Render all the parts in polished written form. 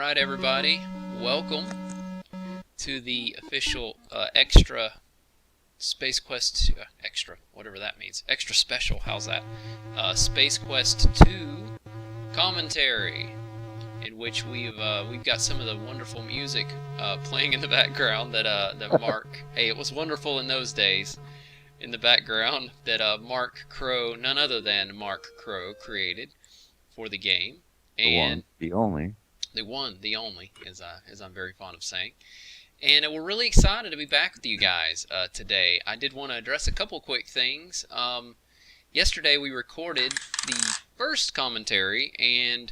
right, everybody, welcome to the official extra Space Quest extra, whatever that means, extra special. How's that? Space Quest 2 Commentary, in which we've got some of the wonderful music playing in the background that Mark. Hey, it was wonderful in those days. In the background that Mark Crow, none other than Mark Crow, created for the game. The one, the only. The one, the only, as I'm very fond of saying. And we're really excited to be back with you guys today. I did want to address a couple quick things. Yesterday we recorded the first commentary, and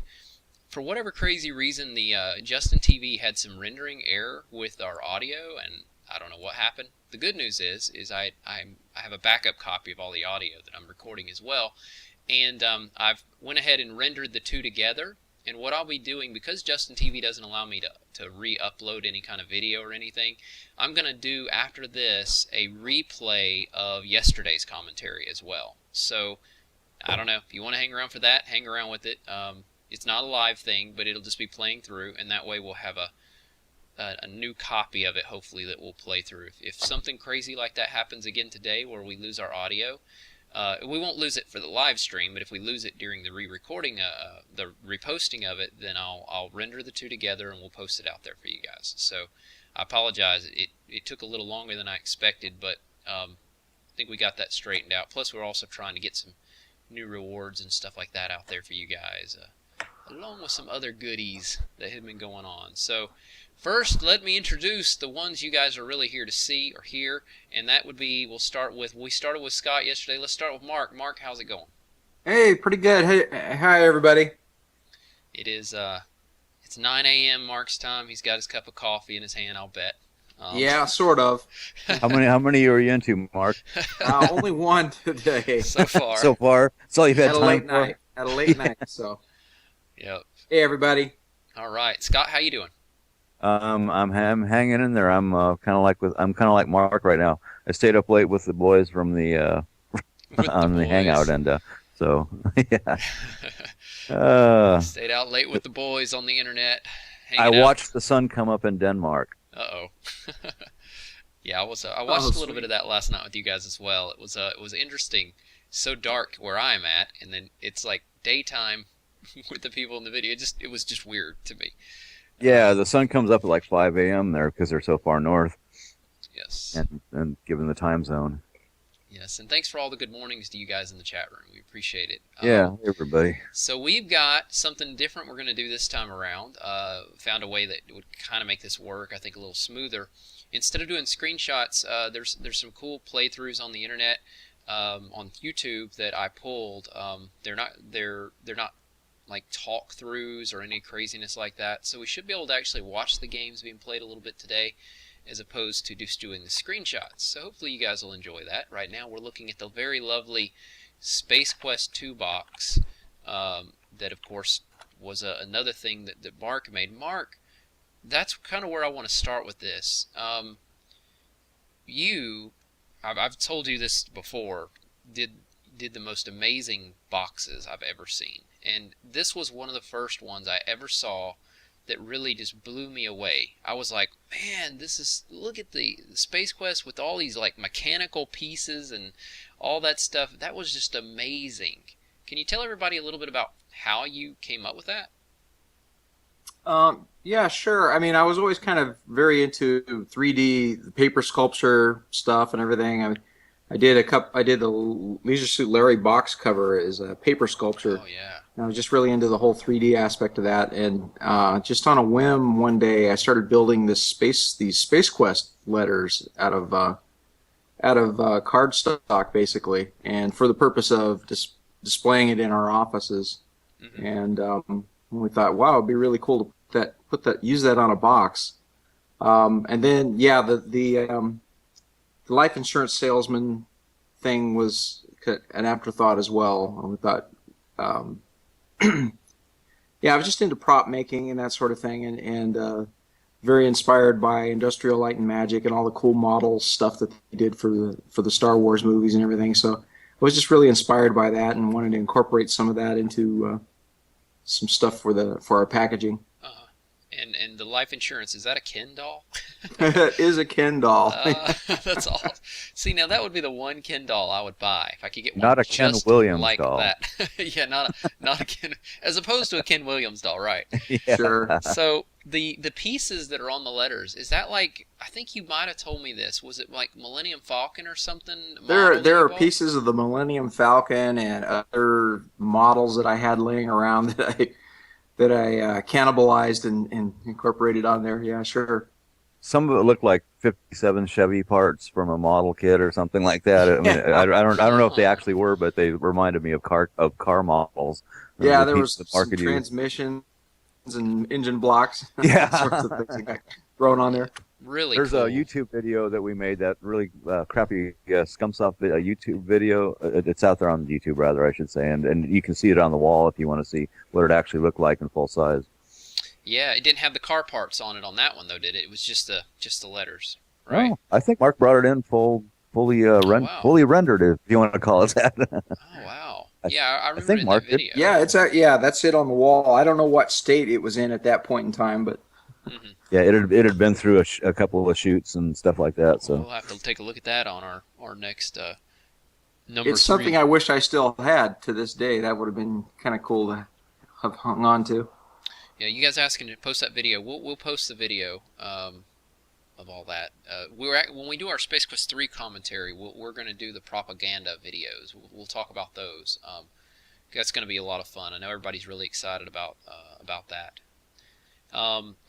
for whatever crazy reason, the Justin TV had some rendering error with our audio, and I don't know what happened. The good news is I have a backup copy of all the audio that I'm recording as well, and I've went ahead and rendered the two together. And what I'll be doing, because Justin TV doesn't allow me to re-upload any kind of video or anything, I'm going to do, after this, a replay of yesterday's commentary as well. So, I don't know, if you want to hang around for that, hang around with it. It's not a live thing, but it'll just be playing through, and that way we'll have a new copy of it, hopefully, that we'll play through. If something crazy like that happens again today, where we lose our audio, we won't lose it for the live stream, but if we lose it during the re-recording, the reposting of it, then I'll render the two together and we'll post it out there for you guys. So I apologize. It took a little longer than I expected, but I think we got that straightened out. Plus, we're also trying to get some new rewards and stuff like that out there for you guys, along with some other goodies that had been going on. So first, let me introduce the ones you guys are really here to see or hear, and that would be, we started with Scott yesterday. Let's start with Mark. Mark, how's it going? Hey, pretty good. Hey, hi everybody. It is it's 9 a.m. Mark's time. He's got his cup of coffee in his hand, I'll bet. Yeah, sort of. How many are you into, Mark? Only one today. So far. So far, that's all you've had At a time late for. night. At a late night. So. Yep. Hey everybody. All right, Scott, how you doing? I'm hanging in there. I'm kind of like Mark right now. I stayed up late with the boys from the on the hangout, and so yeah. Stayed out late with the boys on the internet. I watched the sun come up in Denmark. Uh-oh. Yeah, I watched a little bit of that last night with you guys as well. It was interesting. So dark where I'm at, and then it's like daytime with the people in the video. It was just weird to me. Yeah, the sun comes up at like 5 a.m. there because they're so far north. Yes. And given the time zone. Yes, and thanks for all the good mornings to you guys in the chat room. We appreciate it. Yeah, everybody. So we've got something different we're going to do this time around. Found a way that would kind of make this work, I think, a little smoother. Instead of doing screenshots, there's some cool playthroughs on the internet, on YouTube that I pulled. They're not like talk-throughs or any craziness like that. So we should be able to actually watch the games being played a little bit today, as opposed to just doing the screenshots. So hopefully you guys will enjoy that. Right now we're looking at the very lovely Space Quest 2 box that, of course, was another thing that Mark made. Mark, that's kind of where I want to start with this. I've told you this before, did the most amazing boxes I've ever seen. And this was one of the first ones I ever saw that really just blew me away. I was like, man, look at the Space Quest with all these like mechanical pieces and all that stuff. That was just amazing. Can you tell everybody a little bit about how you came up with that? Yeah, sure. I mean, I was always kind of very into 3D paper sculpture stuff and everything. I did the Leisure Suit Larry box cover as a paper sculpture. Oh yeah. And I was just really into the whole 3D aspect of that, and just on a whim one day I started building these Space Quest letters out of cardstock basically, and for the purpose of displaying it in our offices. Mm-hmm. And we thought, wow, it'd be really cool to use that on a box. And then yeah, the life insurance salesman thing was an afterthought as well. And we thought, yeah, I was just into prop making and that sort of thing, and very inspired by Industrial Light and Magic and all the cool model stuff that they did for the Star Wars movies and everything. So I was just really inspired by that and wanted to incorporate some of that into some stuff for our packaging. And the life insurance, is that a Ken doll? It is a Ken doll. That's all. See, now that would be the one Ken doll I would buy if I could get one Not a Ken just Williams like doll. that. Yeah, not a Ken, as opposed to a Ken Williams doll, right? Yeah. Sure. So the pieces that are on the letters, is that like, I think you might have told me this. Was it like Millennium Falcon or something? model that There you are bought? pieces of the Millennium Falcon and other models that I had laying around that I cannibalized and incorporated on there. Yeah, sure. Some of it looked like '57 Chevy parts from a model kit or something like that. I mean, I don't know if they actually were, but they reminded me of car models. Yeah, The there was pieces the some market used. transmissions and engine blocks. Yeah. Sorts of things that got thrown on there. Really There's cool. a YouTube video that we made, that really crappy Scumsoft YouTube video. It's out there on YouTube, rather, I should say, and you can see it on the wall if you want to see what it actually looked like in full size. Yeah, it didn't have the car parts on it on that one though, did it? It was just the letters, right? Oh, I think Mark brought it in fully wow. fully rendered, if you want to call it that. Oh wow. Yeah, I remember think it in Mark that did. video. Yeah, that's it on the wall. I don't know what state it was in at that point in time, but Mhm. Yeah, it had been through a couple of shoots and stuff like that. So We'll have to take a look at that on our next number it's 3. something I wish I still had to this day. That would have been kind of cool to have hung on to. Yeah, you guys asking to post that video. We'll post the video of all that. When we do our Space Quest 3 commentary, we're going to do the propaganda videos. We'll talk about those. That's going to be a lot of fun. I know everybody's really excited about that.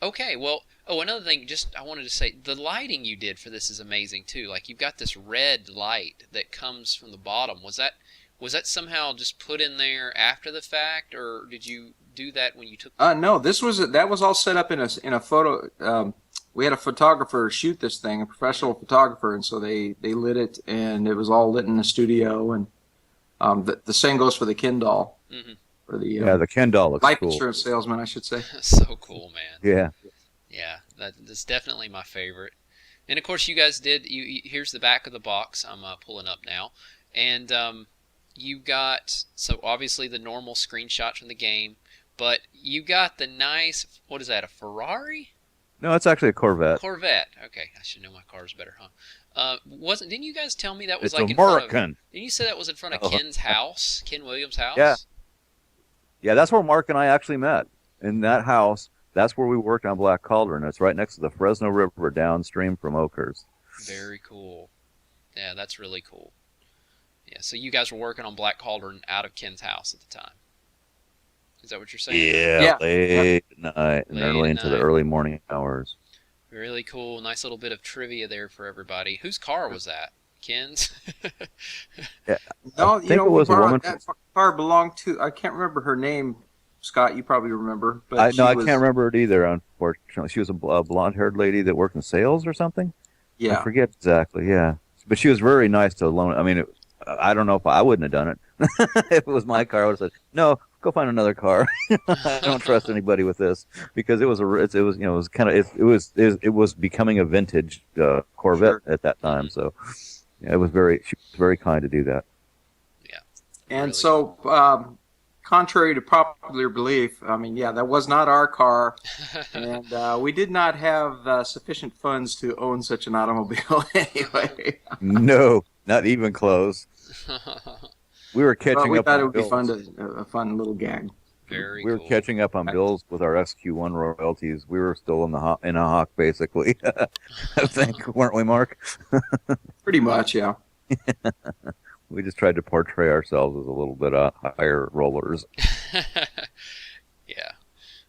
Okay, well, another thing, just I wanted to say, the lighting you did for this is amazing too. Like, you've got this red light that comes from the bottom. Was that somehow just put in there after the fact, or did you do that when you took? No, that was all set up in a photo. We had a photographer shoot this thing, a professional photographer, and so they lit it, and it was all lit in the studio. And the same goes for the Ken doll, Mm-hmm. or the the Ken doll looks life cool. insurance salesman, I should say. So cool, man. Yeah. Yeah, that's definitely my favorite. And of course, you guys did. Here's the back of the box. I'm pulling up now, and you got, so obviously the normal screenshots from the game, but you got the nice, what is that, a Ferrari? No, it's actually a Corvette. Corvette. Okay, I should know my cars better, huh? Didn't you guys tell me that was It's like in front of, American. didn't you say that was in front of Oh. Ken's house, Ken Williams' house? Yeah. Yeah, that's where Mark and I actually met. In that house, that's where we worked on Black Cauldron. It's right next to the Fresno River downstream from Oakhurst. Very cool. Yeah, that's really cool. Yeah, so you guys were working on Black Cauldron out of Ken's house at the time. Is that what you're saying? Yeah, late at night and Late early at into the night. early morning hours. Really cool. Nice little bit of trivia there for everybody. Whose car was that? Ken's? No, think it was a woman that car belonged to. I can't remember her name. Scott, you probably remember. But I she can't was- remember it either, unfortunately. She was a blonde-haired lady that worked in sales or something. I Yeah, forget exactly, yeah. But she was very nice to loan. I mean, I don't know if I wouldn't have done it. If it was my car, I would have said, no, go find another car. I don't trust anybody with this, because it was becoming a vintage Corvette at that time. So yeah, she was very kind to do that. and Really so contrary to popular belief, I mean, yeah, that was not our car, and we did not have sufficient funds to own such an automobile anyway. No, not even close. We were But catching we up thought it on would be bills. a fun little gag. Very We were cool. catching up on bills with our SQ1 royalties. We were still in a hawk, basically. I think, weren't we, Mark? Pretty much, yeah. We just tried to portray ourselves as a little bit higher rollers. Yeah.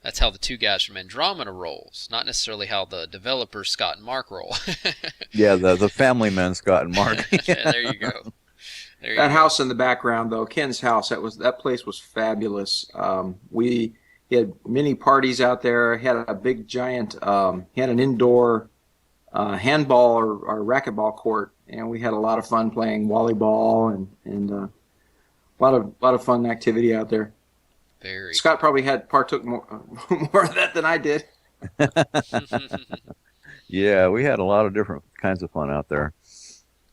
That's how the two guys from Andromeda rolls, not necessarily how the developers Scott and Mark roll. Yeah, the family men, Scott and Mark. Yeah, there you go. There you That go. house in the background, though, Ken's house, that place was fabulous. We had many parties out there. He had a big giant. He had an indoor handball or racquetball court, and we had a lot of fun playing volleyball and a lot of fun activity out there. Very Scott probably partook more more of that than I did. Yeah, we had a lot of different kinds of fun out there.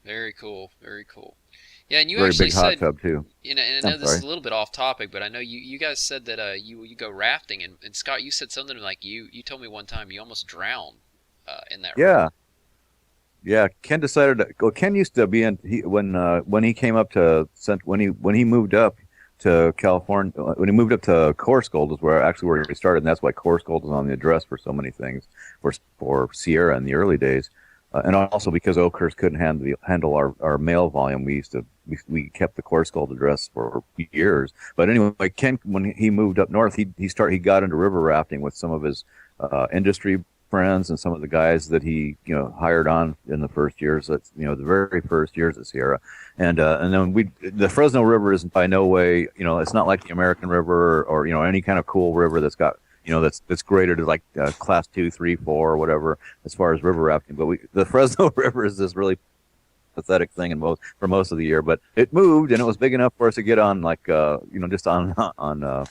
Very cool. Very cool. Yeah, and you Very actually big hot said, tub too. and I I'm know this sorry. is a little bit off topic, but I know you guys said that you go rafting, and Scott, you said something like you told me one time you almost drowned in that river. Yeah, yeah. Ken decided to. Well, Ken used to be in when he came up to when he moved up to California, when he moved up to Coarse Gold is where he started, and that's why Coarse Gold is on the address for so many things for Sierra in the early days, and also because Oakhurst couldn't handle our mail volume, we kept the Coarse Gold address for years. But anyway, Ken, when he moved up north, he got into river rafting with some of his industry friends and some of the guys that he hired on in the first years. That's the very first years at Sierra, and then the Fresno River is by no way it's not like the American River or any kind of cool river that's got that's graded as like class 2, 3, 4 or whatever as far as river rafting. But the Fresno River is this really pathetic thing for most of the year. But it moved and it was big enough for us to get on like just on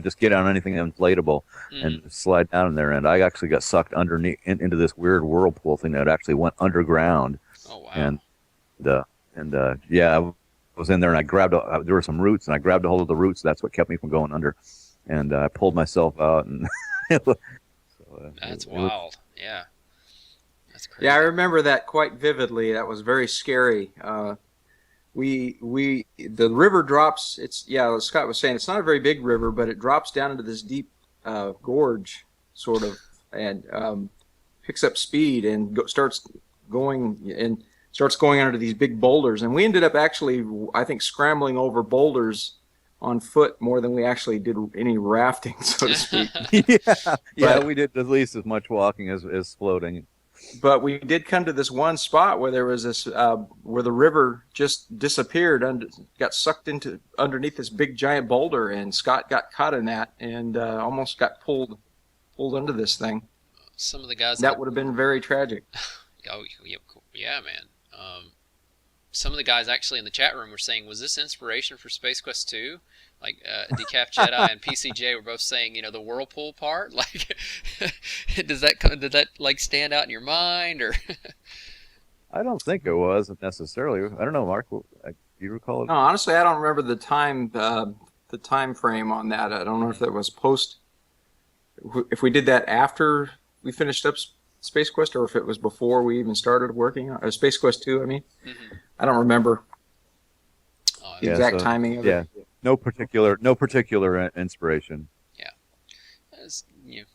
just get on anything inflatable and Mm. slide down in there. And I actually got sucked underneath into this weird whirlpool thing that actually went underground. Oh wow. And yeah, I was in there and I grabbed there were some roots and I grabbed a hold of the roots. That's what kept me from going under. And I pulled myself out and That's it was, wild. Yeah, that's crazy. Yeah, I remember that quite vividly. That was very scary. The river drops. It's as Scott was saying, it's not a very big river, but it drops down into this deep gorge, sort of, and picks up speed and starts going under these big boulders. And we ended up actually, I think, scrambling over boulders on foot more than we actually did any rafting, so to speak. yeah, we did at least as much walking as floating. But we did come to this one spot where there was this where the river just disappeared got sucked into underneath this big giant boulder, and Scott got caught in that and almost got pulled under this thing. Some of the guys That would have been very tragic. oh yeah, man. Some of the guys actually in the chat room were saying, was this inspiration for Space Quest 2? Like Decaf Jedi and PCJ were both saying, the whirlpool part. Like, did that like stand out in your mind, or? I don't think it was necessarily. I don't know, Mark. Do you recall it? No, honestly, I don't remember the time frame on that. I don't know if that was if we did that after we finished up Space Quest, or if it was before we even started working on Space Quest 2. I mean, Mm-hmm. I don't remember the Yeah, exact timing of it. No particular inspiration. yeah. There's,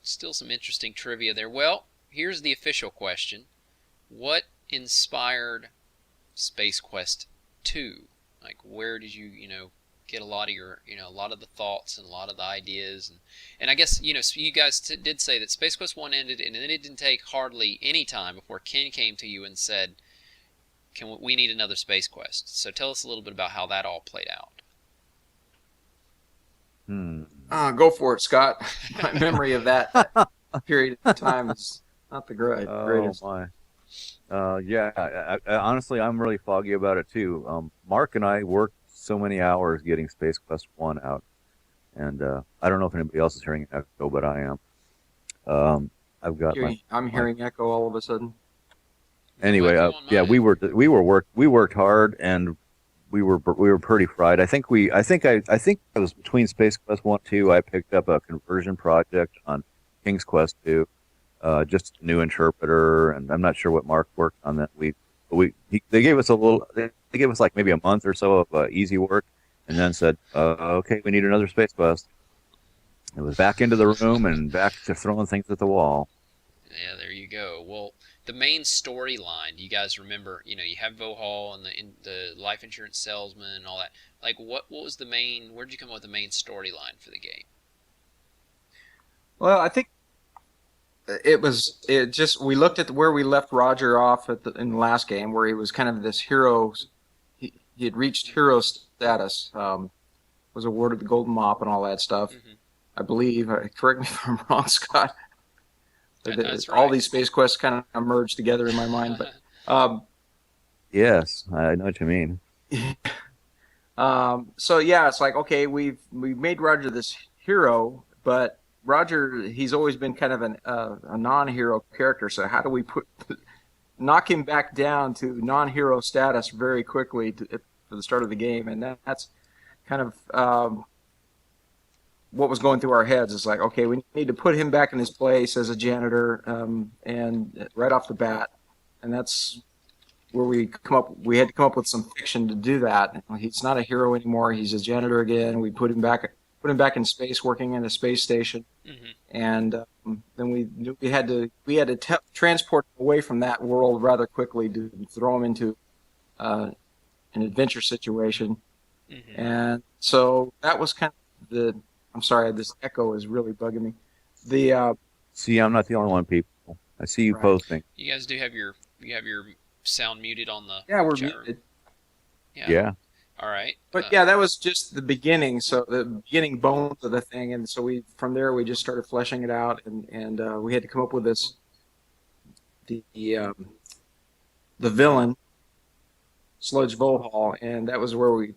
still some interesting trivia there. Well, here's the official question: what inspired Space Quest 2? Like, where did you, get a lot of your, a lot of the thoughts and a lot of the ideas, and I guess, you guys did say that Space Quest 1 ended, and then it didn't take hardly any time before Ken came to you and said, we need another Space Quest. So tell us a little bit about how that all played out. Go for it, Scott. My memory of that period of time is not the greatest. Oh my. Honestly, I'm really foggy about it too. Mark and I worked so many hours getting Space Quest 1 out, and I don't know if anybody else is hearing an echo, but I am. I've got I'm hearing echo all of a sudden. Anyway, we worked hard, and we were pretty fried. I think it was between Space Quest 1 and 2. I picked up a conversion project on King's Quest 2, just a new interpreter, and I'm not sure what Mark worked on that week. But they gave us they gave us like maybe a month or so of easy work, and then said, okay, we need another Space Quest. It was back into the room and back to throwing things at the wall. Yeah, there you go. Well, the main storyline, do you guys remember, you have Vohall and the life insurance salesman and all that. Like, what was the main, where'd you come up with the main storyline for the game? Well, I think we looked at where we left Roger off in the last game, where he was kind of this hero. He had reached hero status, was awarded the Golden Mop and all that stuff. Mm-hmm. I believe. Correct me if I'm wrong, Scott. That's right. All these Space Quests kind of merged together in my mind, but Yes, I know what you mean. so yeah, it's like, okay, we've made Roger this hero, but Roger, he's always been kind of a non-hero character. So how do we knock him back down to non-hero status very quickly for the start of the game, and that's kind of what was going through our heads. Is like, okay, we need to put him back in his place as a janitor, and right off the bat, and that's where we had to come up with some fiction to do that. He's not a hero anymore. He's a janitor again. We put him back in space, working in a space station, and then we knew we had to transport him away from that world rather quickly to throw him into an adventure situation. And so that was kind of I'm sorry, this echo is really bugging me. See, I'm not the only one, people. I see you Right. posting. You guys do have your sound muted on the Yeah, we're chat room. muted. Yeah. All right. But yeah, that was just the beginning. So the beginning bones of the thing, and so from there we just started fleshing it out, and we had to come up with the villain, Sludge Volhall, and that was where we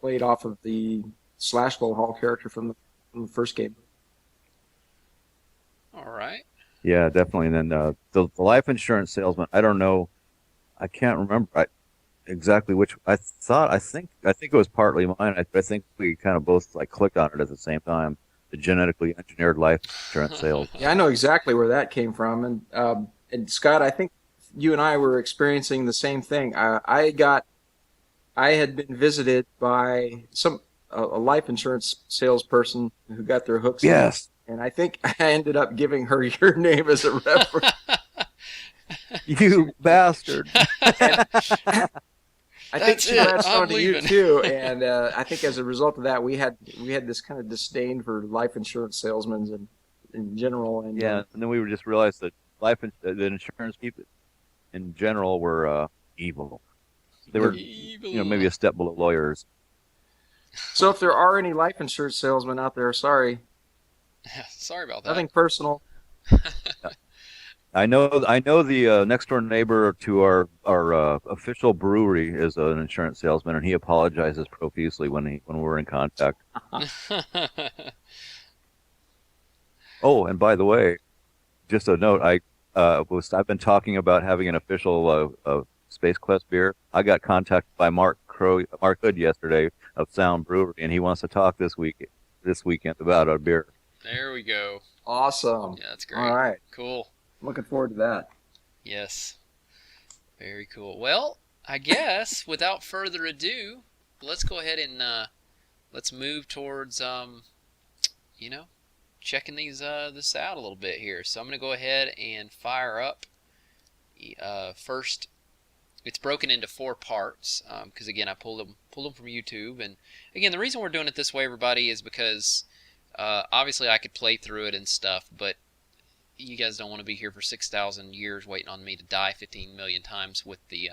played off of the Slash Volhall character from the first game. All right. Yeah, definitely. And then the life insurance salesman, I don't know. I can't remember exactly which. I think it was partly mine. I think we kind of both like clicked on it at the same time. The genetically engineered life insurance sales. Yeah, I know exactly where that came from, and Scott, I think you and I were experiencing the same thing. I had been visited by a life insurance salesperson who got their hooks. Yes. And I think I ended up giving her your name as a reference. You bastard. I think That's she it. latched I'm onto you leaving. too, and I think as a result of that, we had this kind of disdain for life insurance salesmen and in general. And Yeah, and then we just realized that the insurance people in general were evil. They were, Evil. maybe a step below lawyers. so if there are any life insurance salesmen out there, sorry, Sorry about that. nothing personal. I know the next door neighbor to our official brewery is an insurance salesman, and he apologizes profusely when we're in contact. Oh, and by the way, just a note, I've been talking about having an official Space Quest beer. I got contacted by Mark Hood yesterday of Sound Brewery, and he wants to talk this weekend about our beer. There we go. Awesome. Yeah, that's great. All right, Cool. looking forward to that. Yes. Very cool. Well, I guess without further ado, let's go ahead and let's move towards checking this out a little bit here. So I'm going to go ahead and fire up first. It's broken into 4 parts because again I pulled them from YouTube, and again the reason we're doing it this way, everybody, is because obviously I could play through it and stuff, but you guys don't want to be here for 6,000 years waiting on me to die 15 million times with the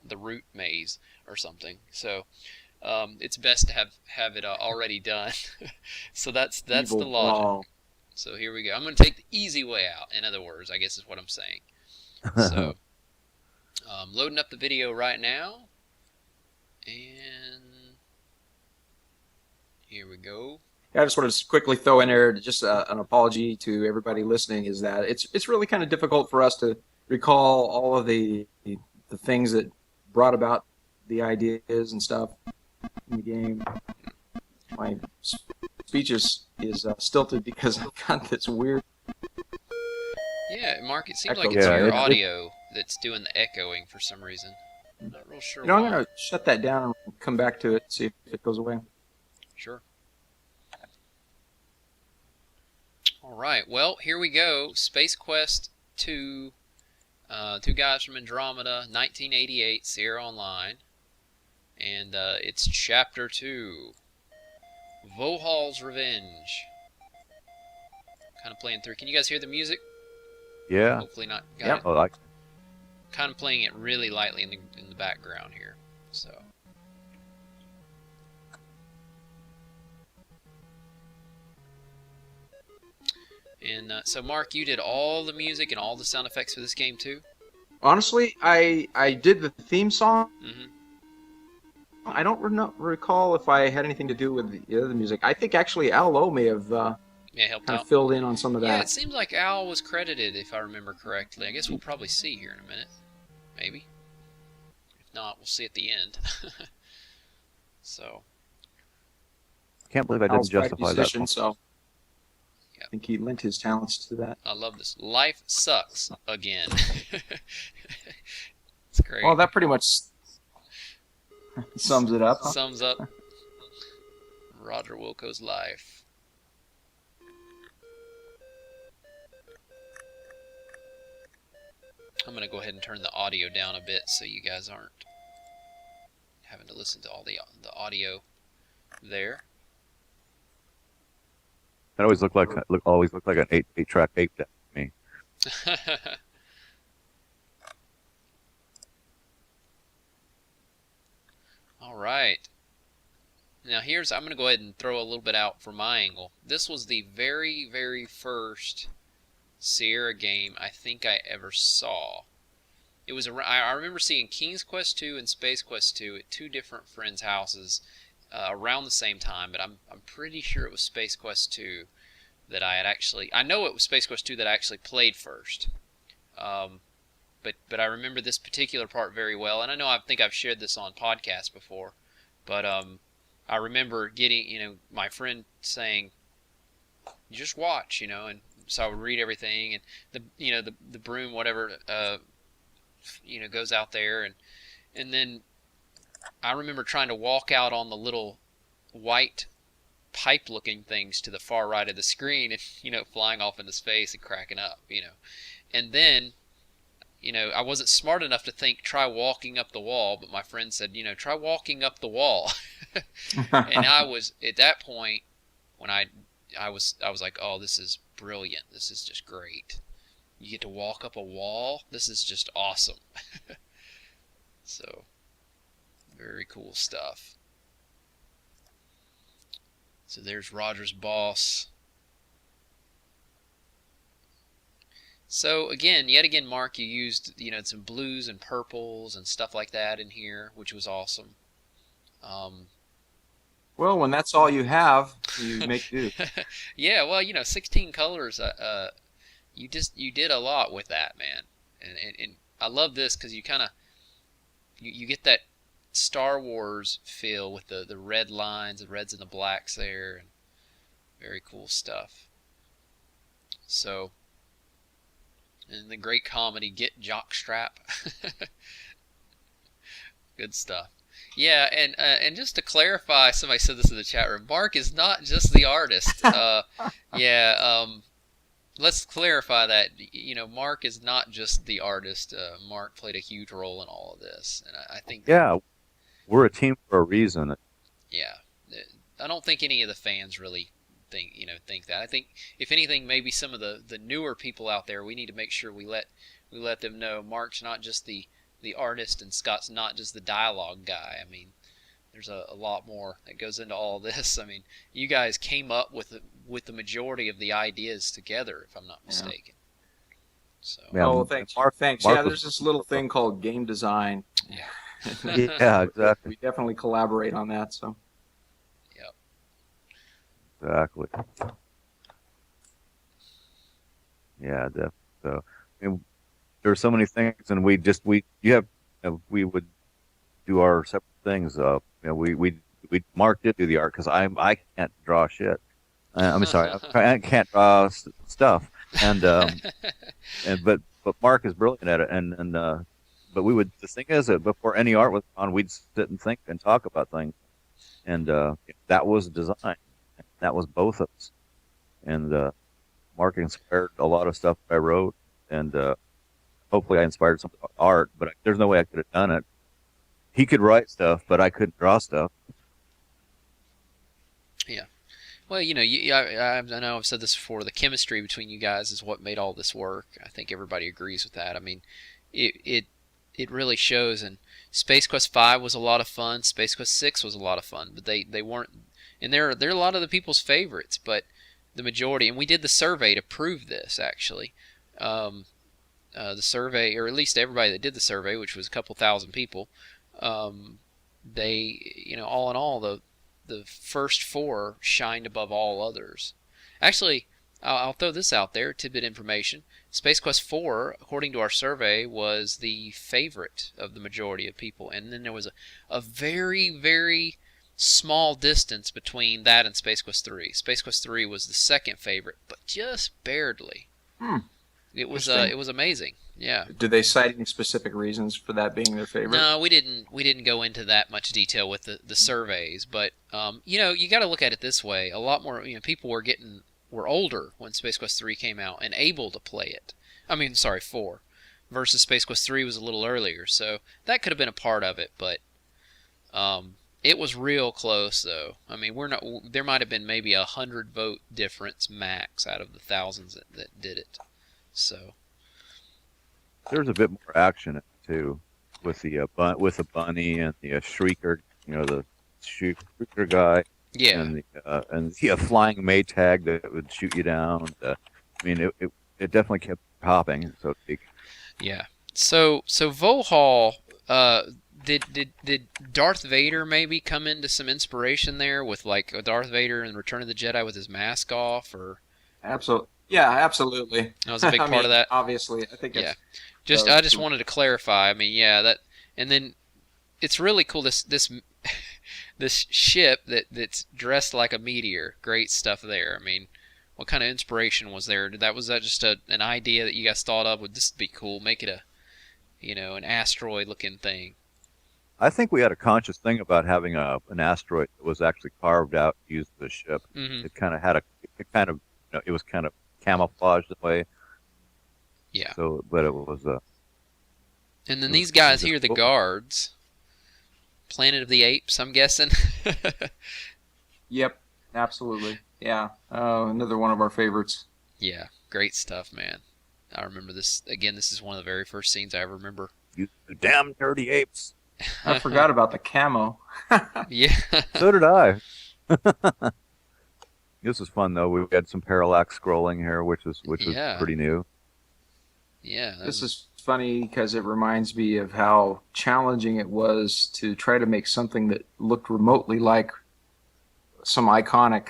the root maze or something. So it's best to have it already done. So that's Evil the logic. ball. So here we go. I'm going to take the easy way out, in other words, I guess is what I'm saying. So loading up the video right now, and here we go. Yeah, I just wanted to quickly throw in there just an apology to everybody listening. Is that it's really kind of difficult for us to recall all of the things that brought about the ideas and stuff in the game. My speech is stilted because I've got this weird. Yeah, Mark, it seems Echo. like it's Yeah, your it- audio that's doing the echoing for some reason. I'm not real sure You know, I'm why. gonna shut that down and come back to it, see if it goes away. Sure. All right. Well, here we go. Space Quest 2. 2 guys from Andromeda, 1988, Sierra Online. And it's Chapter 2. Vohal's Revenge. Kind of playing through. Can you guys hear the music? Yeah. Hopefully not. Got Yep. it. Oh, Kind of playing it really lightly in the background here. So. And so, Mark, you did all the music and all the sound effects for this game too? Honestly, I did the theme song. Mm-hmm. I don't recall if I had anything to do with the other music. I think actually Al Lowe may have Yeah, helped kind out. of filled in on some of Yeah, that. it seems like Al was credited, if I remember correctly. I guess we'll probably see here in a minute. Maybe. not, we'll see at the end. So, Can't believe I didn't Al's quite a justify that. musician, so Yeah. I think he lent his talents to that. I love this. Life sucks again. It's great. Well, that pretty much sums it up. Huh? Sums up Roger Wilco's life. I'm going to go ahead and turn the audio down a bit so you guys aren't having to listen to all the audio there. That always looked like an eight track tape to me. All right. Now I'm going to go ahead and throw a little bit out for my angle. This was the very, very first Sierra game I think I ever saw. It was I remember seeing King's Quest 2 and Space Quest 2 at two different friends' houses around the same time, but I'm pretty sure it was Space Quest 2 that I know it was Space Quest 2 that I actually played first. But I remember this particular part very well, and I think I've shared this on podcast before, but I remember getting, my friend saying, "You just watch," and so I would read everything, and the broom, whatever, goes out there, and then I remember trying to walk out on the little white pipe-looking things to the far right of the screen, and flying off into space and cracking up, and then. I wasn't smart enough to think, try walking up the wall, but my friend said, try walking up the wall. And I was, at that point, when I was like, oh, this is brilliant. This is just great. You get to walk up a wall. This is just awesome. So, very cool stuff. So there's Roger's boss. So yet again, Mark, you used some blues and purples and stuff like that in here, which was awesome. Well, when that's all you have, you make do. Yeah, well, 16 colors. You did a lot with that, man. And I love this because you kind of you get that Star Wars feel with the red lines, the reds and the blacks there, and very cool stuff. So. And the great comedy, Get Jockstrap. Good stuff. Yeah, and just to clarify, somebody said this in the chat room, Mark is not just the artist. Let's clarify that. Mark is not just the artist. Mark played a huge role in all of this. And I think... Yeah, we're a team for a reason. Yeah. I don't think any of the fans really... think that. I think if anything, maybe some of the newer people out there, we need to make sure we let them know Mark's not just the artist and Scott's not just the dialogue guy. I mean, there's a lot more that goes into all this. I mean, you guys came up with the majority of the ideas together, if I'm not mistaken. So. Yeah, oh, thanks. Mark, yeah, there's this little thing called game design. Yeah. Yeah, exactly. We definitely collaborate on that. So. Exactly. Yeah, definitely. So, there are so many things, and we would do our separate things. We Mark did do the art because I can't draw shit. I'm sorry, I can't draw stuff, but Mark is brilliant at it, but the thing is that before any art was on, we'd sit and think and talk about things, and that was design. That was both of us, and Mark inspired a lot of stuff I wrote, and hopefully I inspired some art. But there's no way I could have done it. He could write stuff, but I couldn't draw stuff. Yeah, well, I know I've said this before. The chemistry between you guys is what made all this work. I think everybody agrees with that. I mean, it really shows. And Space Quest 5 was a lot of fun. Space Quest 6 was a lot of fun, but they weren't. And they're a lot of the people's favorites, but the majority, and we did the survey to prove this, actually. The survey, or at least everybody that did the survey, which was a couple thousand people, they, all in all, the first four shined above all others. Actually, I'll throw this out there, tidbit information. Space Quest 4, according to our survey, was the favorite of the majority of people. And then there was a very, very small distance between that and Space Quest 3. Space Quest 3 was the second favorite, but just barely. It was amazing. Yeah. Did they cite any specific reasons for that being their favorite? No, we didn't go into that much detail with the surveys, but you got to look at it this way. A lot more, people were older when Space Quest 3 came out and able to play it. I mean, sorry, 4 versus Space Quest 3 was a little earlier, so that could have been a part of it, but it was real close though. I mean, there might have been maybe 100 vote difference max out of the thousands that did it. So there's a bit more action too, with the bunny and the shrieker, the shrieker guy. Yeah. And the flying Maytag that would shoot you down. I mean, it definitely kept popping, so to speak. Yeah. So Vohall, did Darth Vader maybe come into some inspiration there with like Darth Vader in Return of the Jedi with his mask off, or? Absolutely. Yeah, absolutely. That was a big part of that. Obviously, I think. Yeah. I just wanted to clarify. I mean, yeah, that, and then it's really cool. This ship that's dressed like a meteor. Great stuff there. I mean, what kind of inspiration was there? Was that just an idea that you guys thought of? Would this be cool? Make it an asteroid-looking thing. I think we had a conscious thing about having an asteroid that was actually carved out to use the ship. Mm-hmm. It kind of it was kind of camouflaged in a way. Yeah. So, but it was and then these guys here, the guards. Planet of the Apes, I'm guessing. Yep, absolutely. Yeah, another one of our favorites. Yeah, great stuff, man. I remember this. Again, this is one of the very first scenes I ever remember. You damn dirty apes. I forgot about the camo. Yeah. So did I. This was fun, though. We had some parallax scrolling here, which was pretty new. Yeah. This is funny because it reminds me of how challenging it was to try to make something that looked remotely like some iconic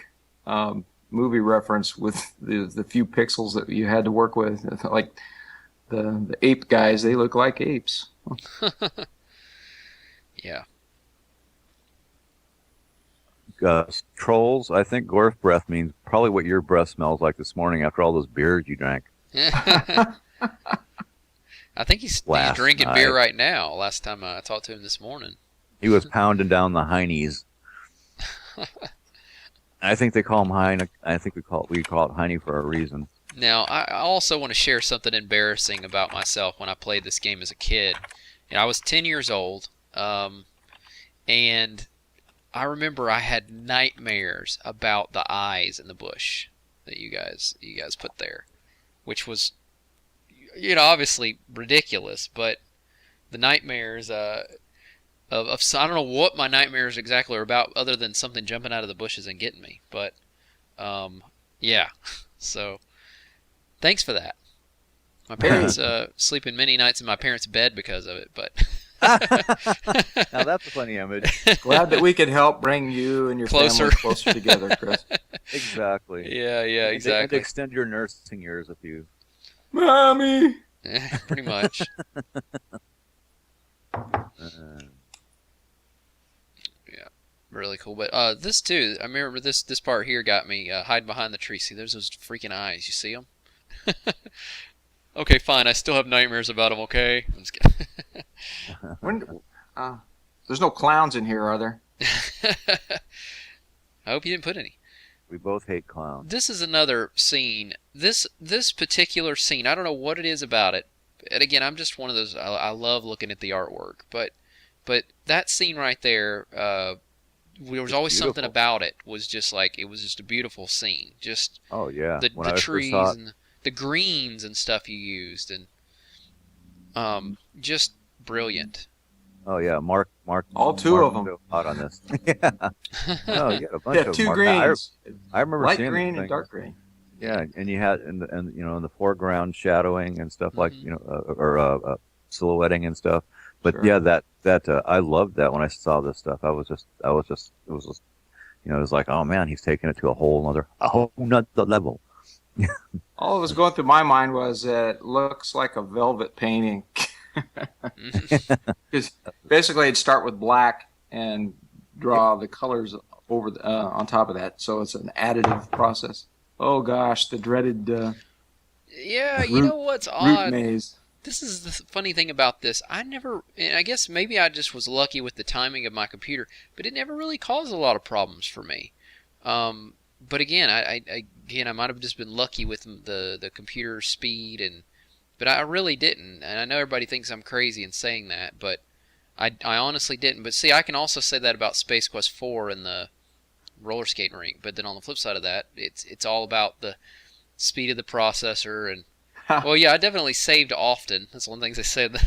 movie reference with the few pixels that you had to work with. Like the ape guys, they look like apes. Yeah. Trolls, I think Gorf breath means probably what your breath smells like this morning after all those beers you drank. I think he's drinking beer right now. Last time I talked to him this morning. He was pounding down the heinies. I think they call him Heine. I think we call it Heine for a reason. Now, I also want to share something embarrassing about myself when I played this game as a kid. I was 10 years old, and I remember I had nightmares about the eyes in the bush that you guys put there, which was, obviously ridiculous. But the nightmares of I don't know what my nightmares exactly are about, other than something jumping out of the bushes and getting me. But yeah, so thanks for that. My parents sleeping many nights in my parents' bed because of it, but. Now that's a funny image. Glad that we could help bring you and your family closer together, Chris. Exactly. Yeah, exactly. And extend your nursing years if you. Mommy. Pretty much. Yeah, really cool. But this too, I remember this part here got me hiding behind the tree. See, there's those freaking eyes. You see them? Okay, fine. I still have nightmares about them. Okay, I'm just kidding. There's no clowns in here, are there? I hope you didn't put any. We both hate clowns. This is another scene. This particular scene, I don't know what it is about it. And again, I'm just one of those. I love looking at the artwork, but that scene right there, there was always beautiful. Something about it. Was just like it was just a beautiful scene. Just oh yeah, the trees and the greens and stuff you used, and just brilliant. Oh yeah, Mark. All two of them. Hot on this. Yeah. Oh, you got a bunch of two Mark. greens. I remember light seeing green and dark green. Yeah, and you had in the foreground shadowing and stuff like or silhouetting and stuff. But Sure. yeah, that I loved that when I saw this stuff. It was just it was like, oh man, he's taking it to a whole nother level. All that was going through my mind was it looks like a velvet painting. Because basically, it'd start with black and draw the colors over on top of that. So it's an additive process. Oh gosh, the dreaded Yeah, you root know what's root odd? maze. This is the funny thing about this. And I guess maybe I just was lucky with the timing of my computer, but it never really caused a lot of problems for me. But again, I might have just been lucky with the computer speed, but I really didn't. And I know everybody thinks I'm crazy in saying that, but I honestly didn't. But see, I can also say that about Space Quest 4 and the roller skating rink. But then on the flip side of that, it's all about the speed of the processor and well, yeah, I definitely saved often. That's one of the things they said in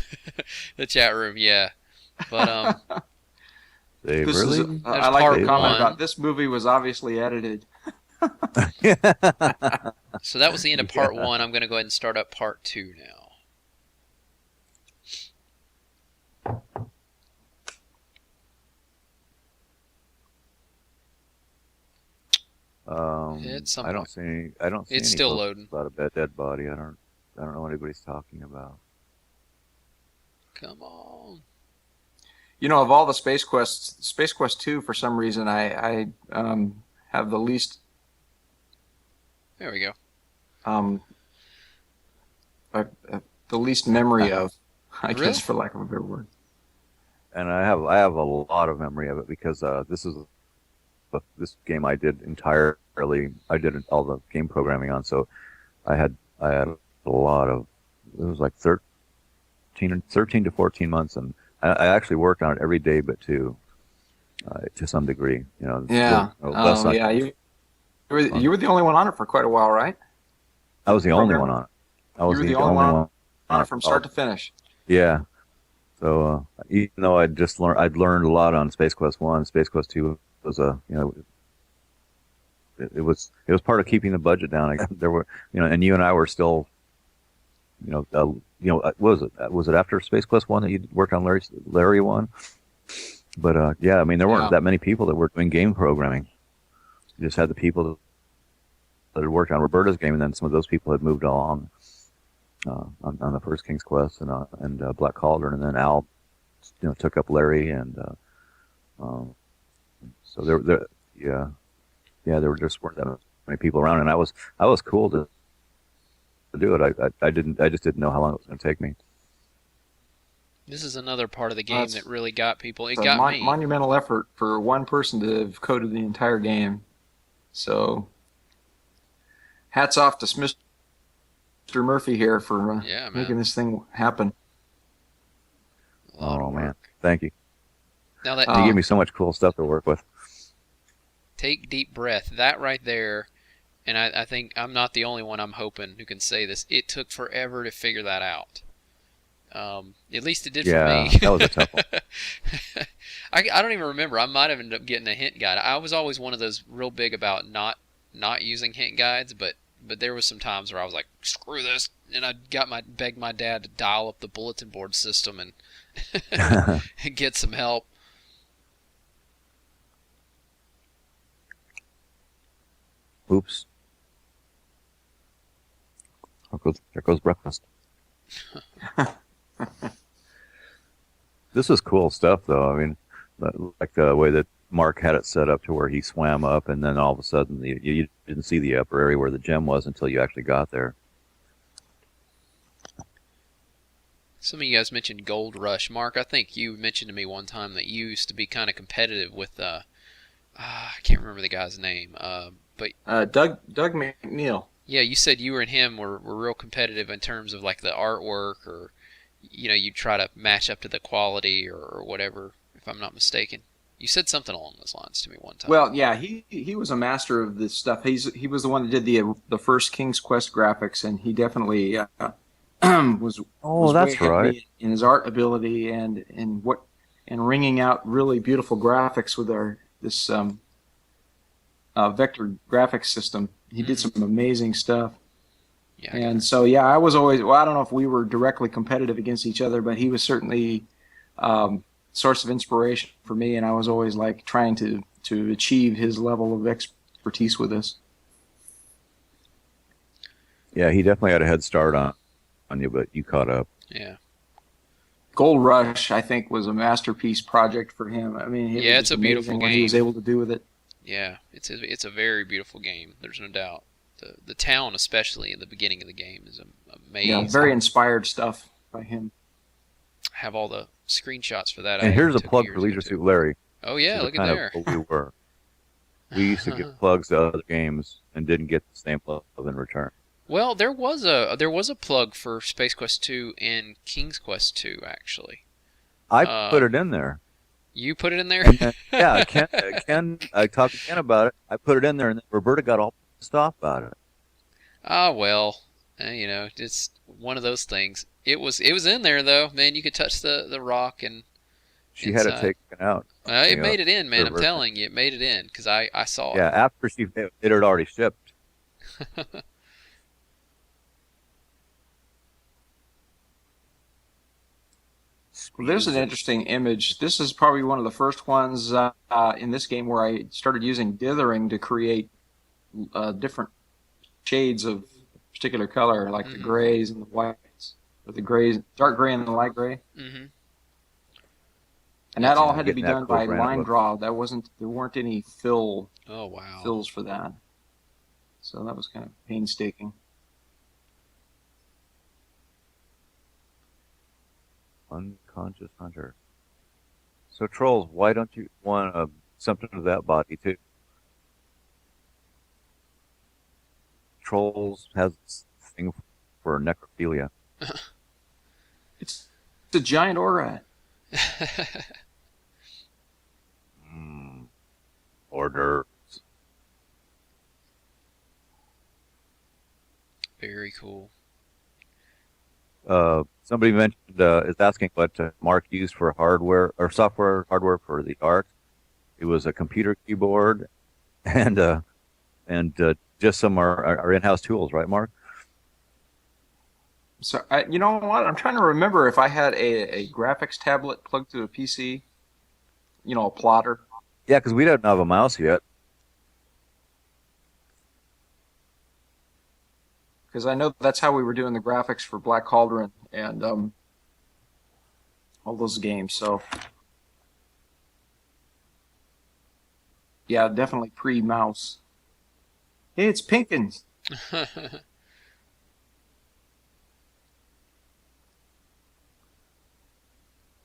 the chat room. Yeah, but They This is really? I like part the comment one. about this movie was obviously edited. So that was the end of part one. I'm going to go ahead and start up part two now. At some I don't point. see any. I don't see It's any still posts loading. about a dead body. I don't know what anybody's talking about. Come on. You know, of all the Space Quests, Space Quest 2, for some reason, I have the least There we go. um, the least memory of, I Really? guess, for lack of a better word. And I have a lot of memory of it because this game I did entirely. I did all the game programming on, so I had a lot of. It was like 13 to 14 months, and I actually worked on it every day, but to some degree, you know. Yeah. Less on- Yeah. You were the only one on it for quite a while, right? I was the only one on it. I was You were the only one on it from start to finish. Yeah. So even though I'd learned a lot on Space Quest 1, Space Quest 2 was it was part of keeping the budget down. There were, and you and I were still, what was it? Was it after Space Quest 1 that you worked on Larry 1? But yeah, I mean, there weren't that many people that were doing game programming. You just had the people that had worked on Roberta's game, and then some of those people had moved along on the first King's Quest and Black Cauldron, and then Al, took up Larry, and so there were just weren't that many people around, and I was cool to do it. I just didn't know how long it was going to take me. This is another part of the game that really got people. It It's a got me. monumental effort for one person to have coded the entire game. So, hats off to Mr. Murphy here for making this thing happen. A lot of man, work. thank you. Now that You gave me so much cool stuff to work with. take deep breath. That right there, and I think I'm not the only one, I'm hoping, who can say this. It took forever to figure that out. At least it did for me. That was a tough one. I don't even remember. I might have ended up getting a hint guide. I was always one of those real big about not using hint guides, but there was some times where I was like, screw this, and I begged my dad to dial up the bulletin board system and and get some help. Oops. There goes breakfast. This is cool stuff, though. I mean, like the way that Mark had it set up to where he swam up, and then all of a sudden you didn't see the upper area where the gem was until you actually got there. Some of you guys mentioned Gold Rush. Mark, I think you mentioned to me one time that you used to be kind of competitive with, I can't remember the guy's name, but Doug McNeil. yeah, you said you and him were real competitive in terms of like the artwork, or you try to match up to the quality or whatever, if I'm not mistaken. You said something along those lines to me one time. Well, yeah, he was a master of this stuff. He was the one that did the first King's Quest graphics, and he definitely was That's way ahead of right. me in his art ability and ringing out really beautiful graphics with this vector graphics system. He did some amazing stuff. Yeah, And so, yeah, I was always, well, I don't know if we were directly competitive against each other, but he was certainly source of inspiration for me, and I was always like trying to achieve his level of expertise with this. Yeah, he definitely had a head start on you, but you caught up. Yeah. Gold Rush, I think, was a masterpiece project for him. I mean, it was Yeah, it's just a beautiful amazing what he was game. able to do with it. Yeah, it's a very beautiful game. There's no doubt. The town, especially in the beginning of the game, is Yeah, amazing. very inspired stuff by him. I have all the screenshots for that. And I here's a took plug for years ago Leisure too. Suit Larry. Oh This yeah, is look at kind of there. what we were. We used to give plugs to other games and didn't get the same love in return. Well, there was a plug for Space Quest 2 and King's Quest 2 actually. I Uh, put it in there. you put it in there? And then, yeah, Ken, I talked to Ken about it. I put it in there, and then Roberta got all pissed off about it. Ah, well, it's one of those things. It was in there though, man. You could touch the rock and She had it inside. taken out. It You know, made it in, man. I'm reverse it. telling you, it made it in because I saw Yeah, after it had already shipped. it. Well, there's an interesting image. This is probably one of the first ones in this game where I started using dithering to create different shades of particular color, like the grays and the whites, or the grays, dark gray and the light gray. hmm And that all Yeah, had to be getting that done by program line up. draw. There weren't any Oh wow. fills for that. So that was kind of painstaking. Unconscious hunter. So trolls, why don't you want something of that body too? Trolls has this thing for necrophilia. It's a giant aura. Order. Very cool. Somebody mentioned is asking what Mark used for hardware or software hardware for the art. It was a computer keyboard and just some our in-house tools, right, Mark? So you know what? I'm trying to remember if I had a graphics tablet plugged to a PC. You know, a plotter. Yeah, because we didn't have a mouse yet. Because I know that's how we were doing the graphics for Black Cauldron and all those games. So, yeah, definitely pre-mouse. Hey, it's Pinkins.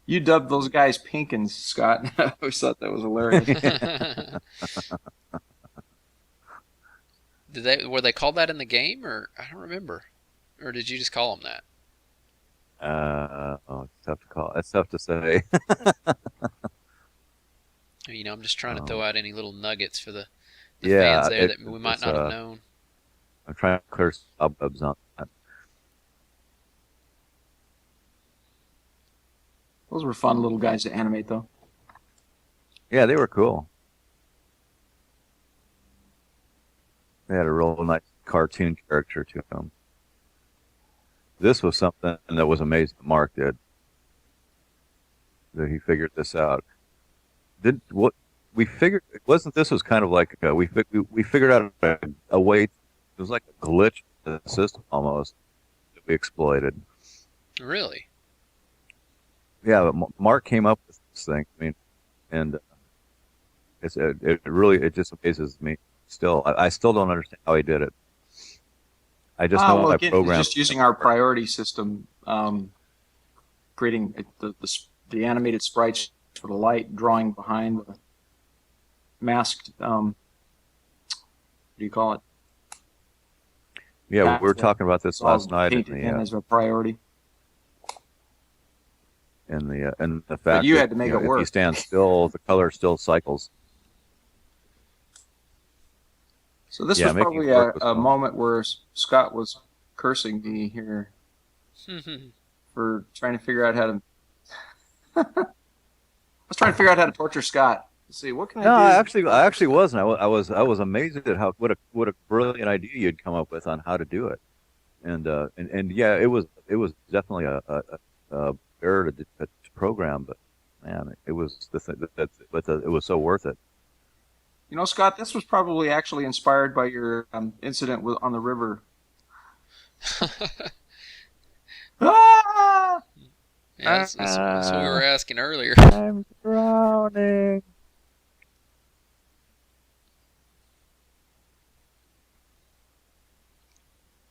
You dubbed those guys Pinkins, Scott. I always thought that was hilarious. Were they called that in the game, or I don't remember, or did you just call them that? It's tough to call. It's tough to say. I'm just trying to throw out any little nuggets for the Yeah, fans there that we might it's, not have known. I'm trying to clear some cobwebs on that. Those were fun little guys to animate, though. Yeah, they were cool. They had a real nice cartoon character to them. This was something that was amazing that Mark did. That he figured this out. Wasn't this was kind of like we figured out a way. It was like a glitch in the system almost that we exploited. Really? Yeah, but Mark came up with this thing. I mean, and it just amazes me. Still, I still don't understand how he did it. I just know Well, I again, programmed. just using our priority system, creating the animated sprites for the light, drawing behind the masked. What do you call it? Yeah, we were talking about this last night in as a priority. in the fact you that had to make it if work. you stand still, the color still cycles. So this Yeah, was making probably it work was a fun. moment where Scott was cursing me here for trying to figure out how to. I was trying to figure out how to torture Scott. Let's see, what can No, I do? I actually wasn't. I was amazed at what a brilliant idea you'd come up with on how to do it, and yeah, it was definitely a error to program, but man, it was it was so worth it. You know, Scott, this was probably actually inspired by your incident on the river. Ah! Yeah, that's what we were asking earlier. I'm drowning.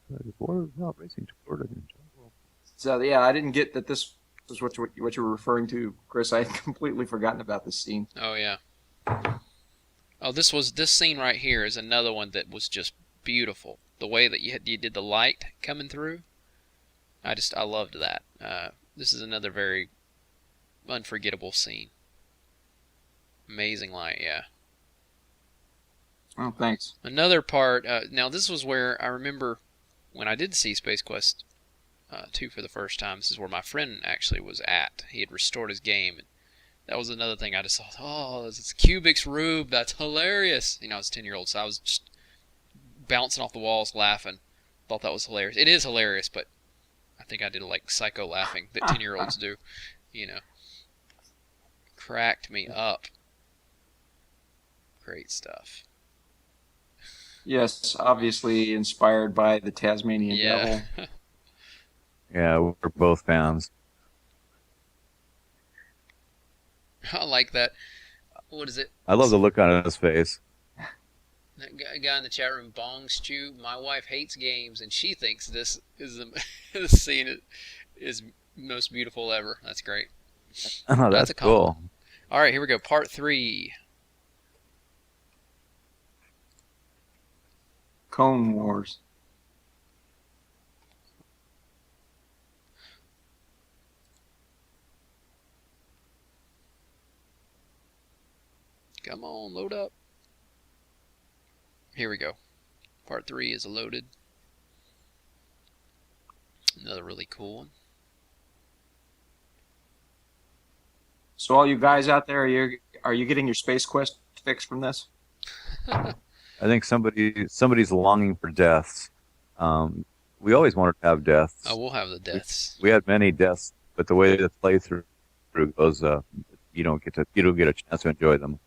The water is now racing toward an jungle. So yeah, I didn't get that this was what you were referring to, Chris. I had completely forgotten about this scene. Oh yeah. Oh, this scene right here is another one that was just beautiful. The way that you did the light coming through, I loved that. This is another very unforgettable scene. Amazing light, yeah. Oh, thanks. Another part. Now this was where I remember when I did see Space Quest 2 for the first time. This is where my friend actually was at. He had restored his game, and that was another thing I just thought, oh, it's Cubics Rube. That's hilarious. You know, I was a 10-year-old, so I was just bouncing off the walls laughing. Thought that was hilarious. It is hilarious, but I think I did like psycho laughing that 10-year-olds do. You know, cracked me up. Great stuff. Yes, obviously inspired by the Tasmanian Yeah. Devil. Yeah, we're both fans. I like that. What is it? I love the look on his face. That guy in the chat room, Bong Stew. My wife hates games, and she thinks this is this scene is most beautiful ever. That's great. Oh, That's that's a compliment. cool. All right, here we go. Part 3. Cone Wars. Come on, load up. Here we go. Part 3 is loaded. Another really cool one. So all you guys out there, are you getting your Space Quest fix from this? I think somebody's longing for deaths. We always wanted to have deaths. Oh, we'll have the deaths. We had many deaths, but the way the playthrough goes, you don't get a chance to enjoy them.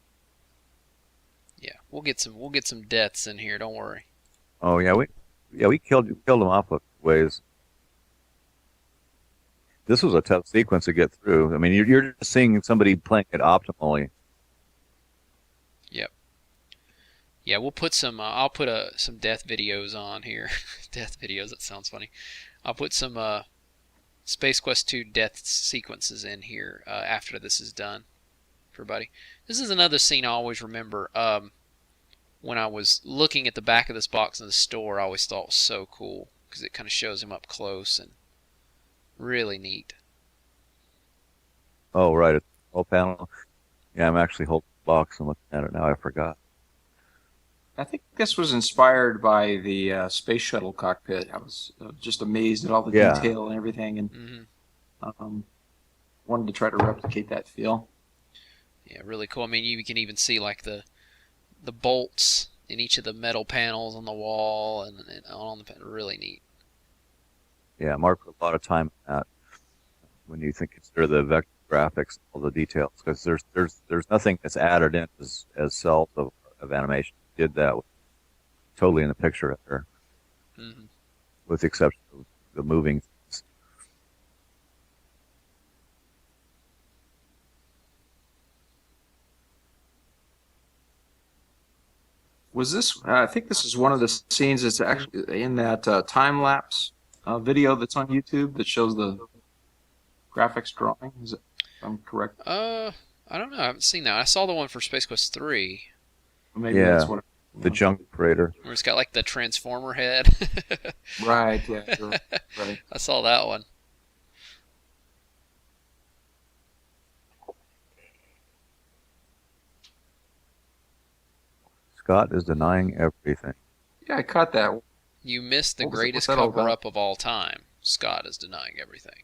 Yeah, we'll get some deaths in here. Don't worry. Oh yeah, we killed them off a ways. This was a tough sequence to get through. I mean, you're just seeing somebody playing it optimally. Yep. Yeah, we'll put some. I'll put some death videos on here. Death videos. That sounds funny. I'll put some Space Quest 2 death sequences in here after this is done for everybody. This is another scene I always remember. When I was looking at the back of this box in the store, I always thought it was so cool because it kind of shows him up close and really neat. Oh right, it's a whole panel. Yeah, I'm actually holding the box and looking at it now. I forgot. I think this was inspired by the space shuttle cockpit. I was just amazed at all the Yeah. detail and everything, and wanted to try to replicate that feel. Yeah, really cool. I mean, you can even see like the bolts in each of the metal panels on the wall and on the really neat. Yeah, Mark put a lot of time in that when you think consider the vector graphics, all the details, because there's nothing that's added in as cells of animation. He did that totally in the picture there, with the exception of the moving things. Was this? I think this is one of the scenes that's actually in that time lapse video that's on YouTube that shows the graphics drawing. Is it? If I'm correct. I don't know. I haven't seen that. I saw the one for Space Quest 3 Maybe Yeah. that's what. The junk operator. where it's got like the transformer head. Right. Yeah. Sure. Right. I saw that one. Scott is denying everything. Yeah, I caught that. You missed the What's greatest that all cover about? up of all time. Scott is denying everything.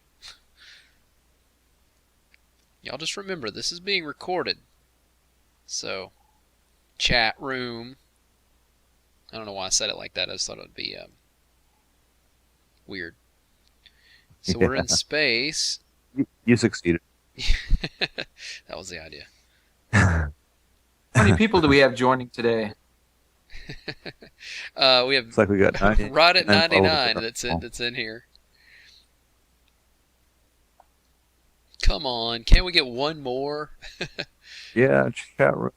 Y'all just remember, this is being recorded. So, chat room. I don't know why I said it like that. I just thought it would be weird. So we're in space. You succeeded. That was the idea. How many people do we have joining today? We have Looks like we got 90. right at 99. Oh, That's in here. Come on, can't we get one more? yeah, chat room.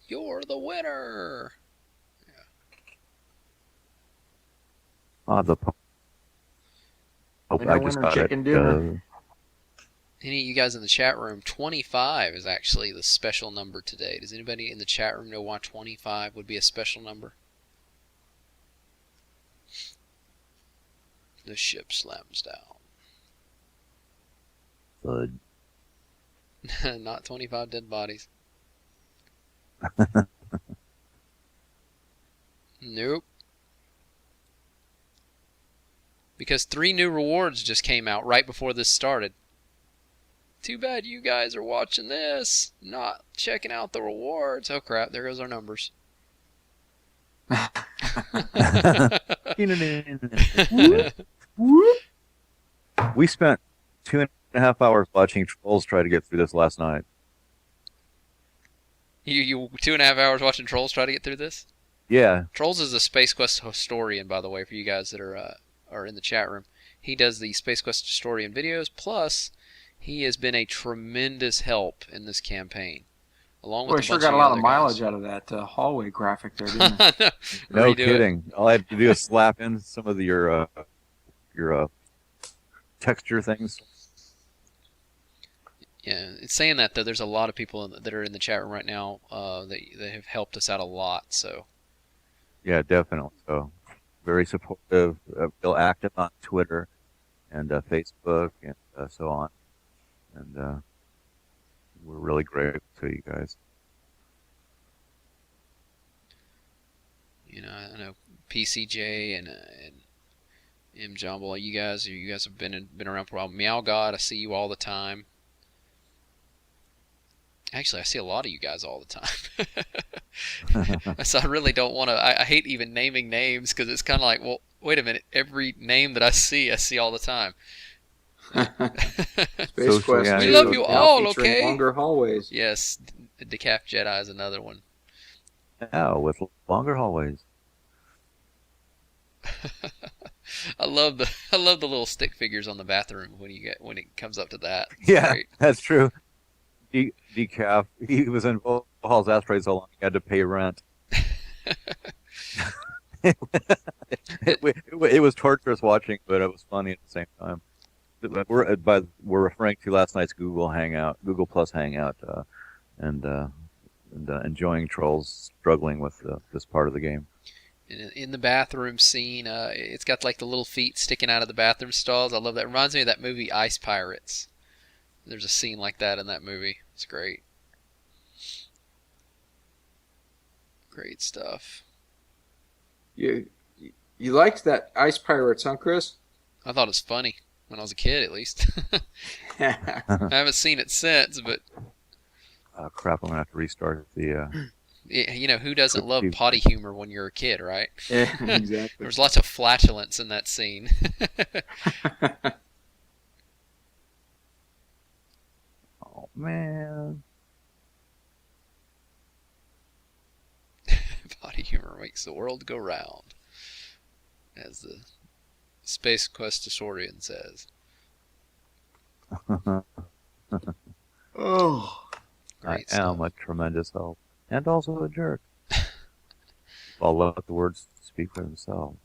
You're the winner. Oh, the Winner, I just winner, got chicken it. dinner. Any of you guys in the chat room, 25 is actually the special number today. Does anybody in the chat room know why 25 would be a special number? The ship slams down. Thud. Not 25 dead bodies. Nope. Because 3 new rewards just came out right before this started. Too bad you guys are watching this, not checking out the rewards. Oh crap, there goes our numbers. We spent 2.5 hours watching Trolls try to get through this last night. You 2.5 hours watching Trolls try to get through this? Yeah. Trolls is a Space Quest historian, by the way, for you guys that are in the chat room. He does the Space Quest historian videos, plus he has been a tremendous help in this campaign. Along with Boy, I sure got a lot of mileage out of that hallway graphic there, didn't I? No kidding. All I had to do is slap in some of your texture things. Yeah, it's saying that though. There's a lot of people that are in the chat room right now that have helped us out a lot. So Yeah, definitely. So very supportive, real active on Twitter and Facebook and so on. And we're really grateful to you guys. you know, I know PCJ and M Jumble. You guys have been around for a while. Meow God, I see you all the time. Actually, I see a lot of you guys all the time. So I really don't want to. I hate even naming names because it's kind of like, well, wait a minute. Every name that I see all the time. Space Quest. We love you all, featuring okay? Longer hallways. Yes, Decaf Jedi is another one. Yeah, with longer hallways. I love the little stick figures on the bathroom when it comes up to that. It's Yeah, great. that's true. Decaf. He was in Hall's Asprey so long he had to pay rent. It was torturous watching, but it was funny at the same time. We're referring to last night's Google Plus Hangout, and enjoying Trolls struggling with this part of the game. In the bathroom scene, it's got like the little feet sticking out of the bathroom stalls. I love that. It reminds me of that movie Ice Pirates. There's a scene like that in that movie. It's great. Great stuff. You liked that Ice Pirates, huh, Chris? I thought it was funny when I was a kid, at least. I haven't seen it since, but Crap! I'm gonna have to restart the. you know, who doesn't love potty humor when you're a kid, right? Yeah, exactly. There's lots of flatulence in that scene. Oh man! Potty humor makes the world go round, as the Space Quest historian says. Oh, I am a tremendous help, and also a jerk. I'll let the words speak for themselves.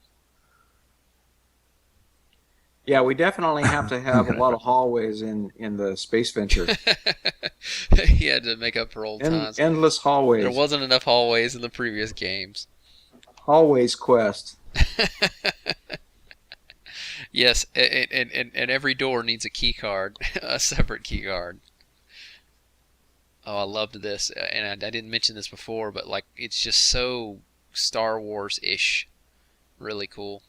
yeah, we definitely have to have a lot of hallways in the space venture. He had to make up for old times. Endless hallways. There wasn't enough hallways in the previous games. Hallways quest. Yes, and every door needs a key card, a separate key card. Oh, I loved this, and I didn't mention this before, but like it's just so Star Wars-ish, really cool.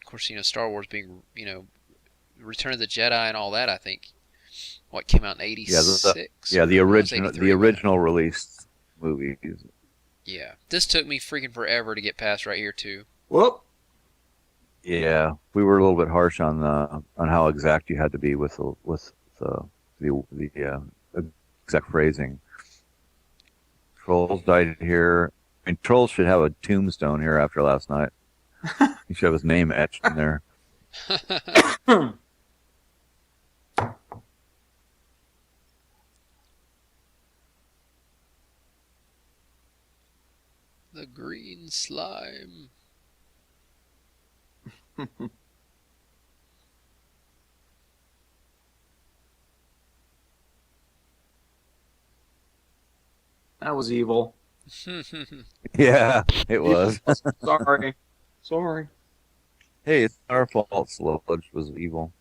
Of course, you know, Star Wars being, you know, Return of the Jedi and all that. I think what came out in '86. Yeah, the original released movie. Yeah, this took me freaking forever to get past right here too. Whoop. Yeah, we were a little bit harsh on how exact you had to be with the exact phrasing. Trolls died here. I mean, Trolls should have a tombstone here after last night. He should have his name etched in there. The green slime. That was evil. Yeah, it was. Sorry. Sorry. Hey, it's our fault. Sludge was evil.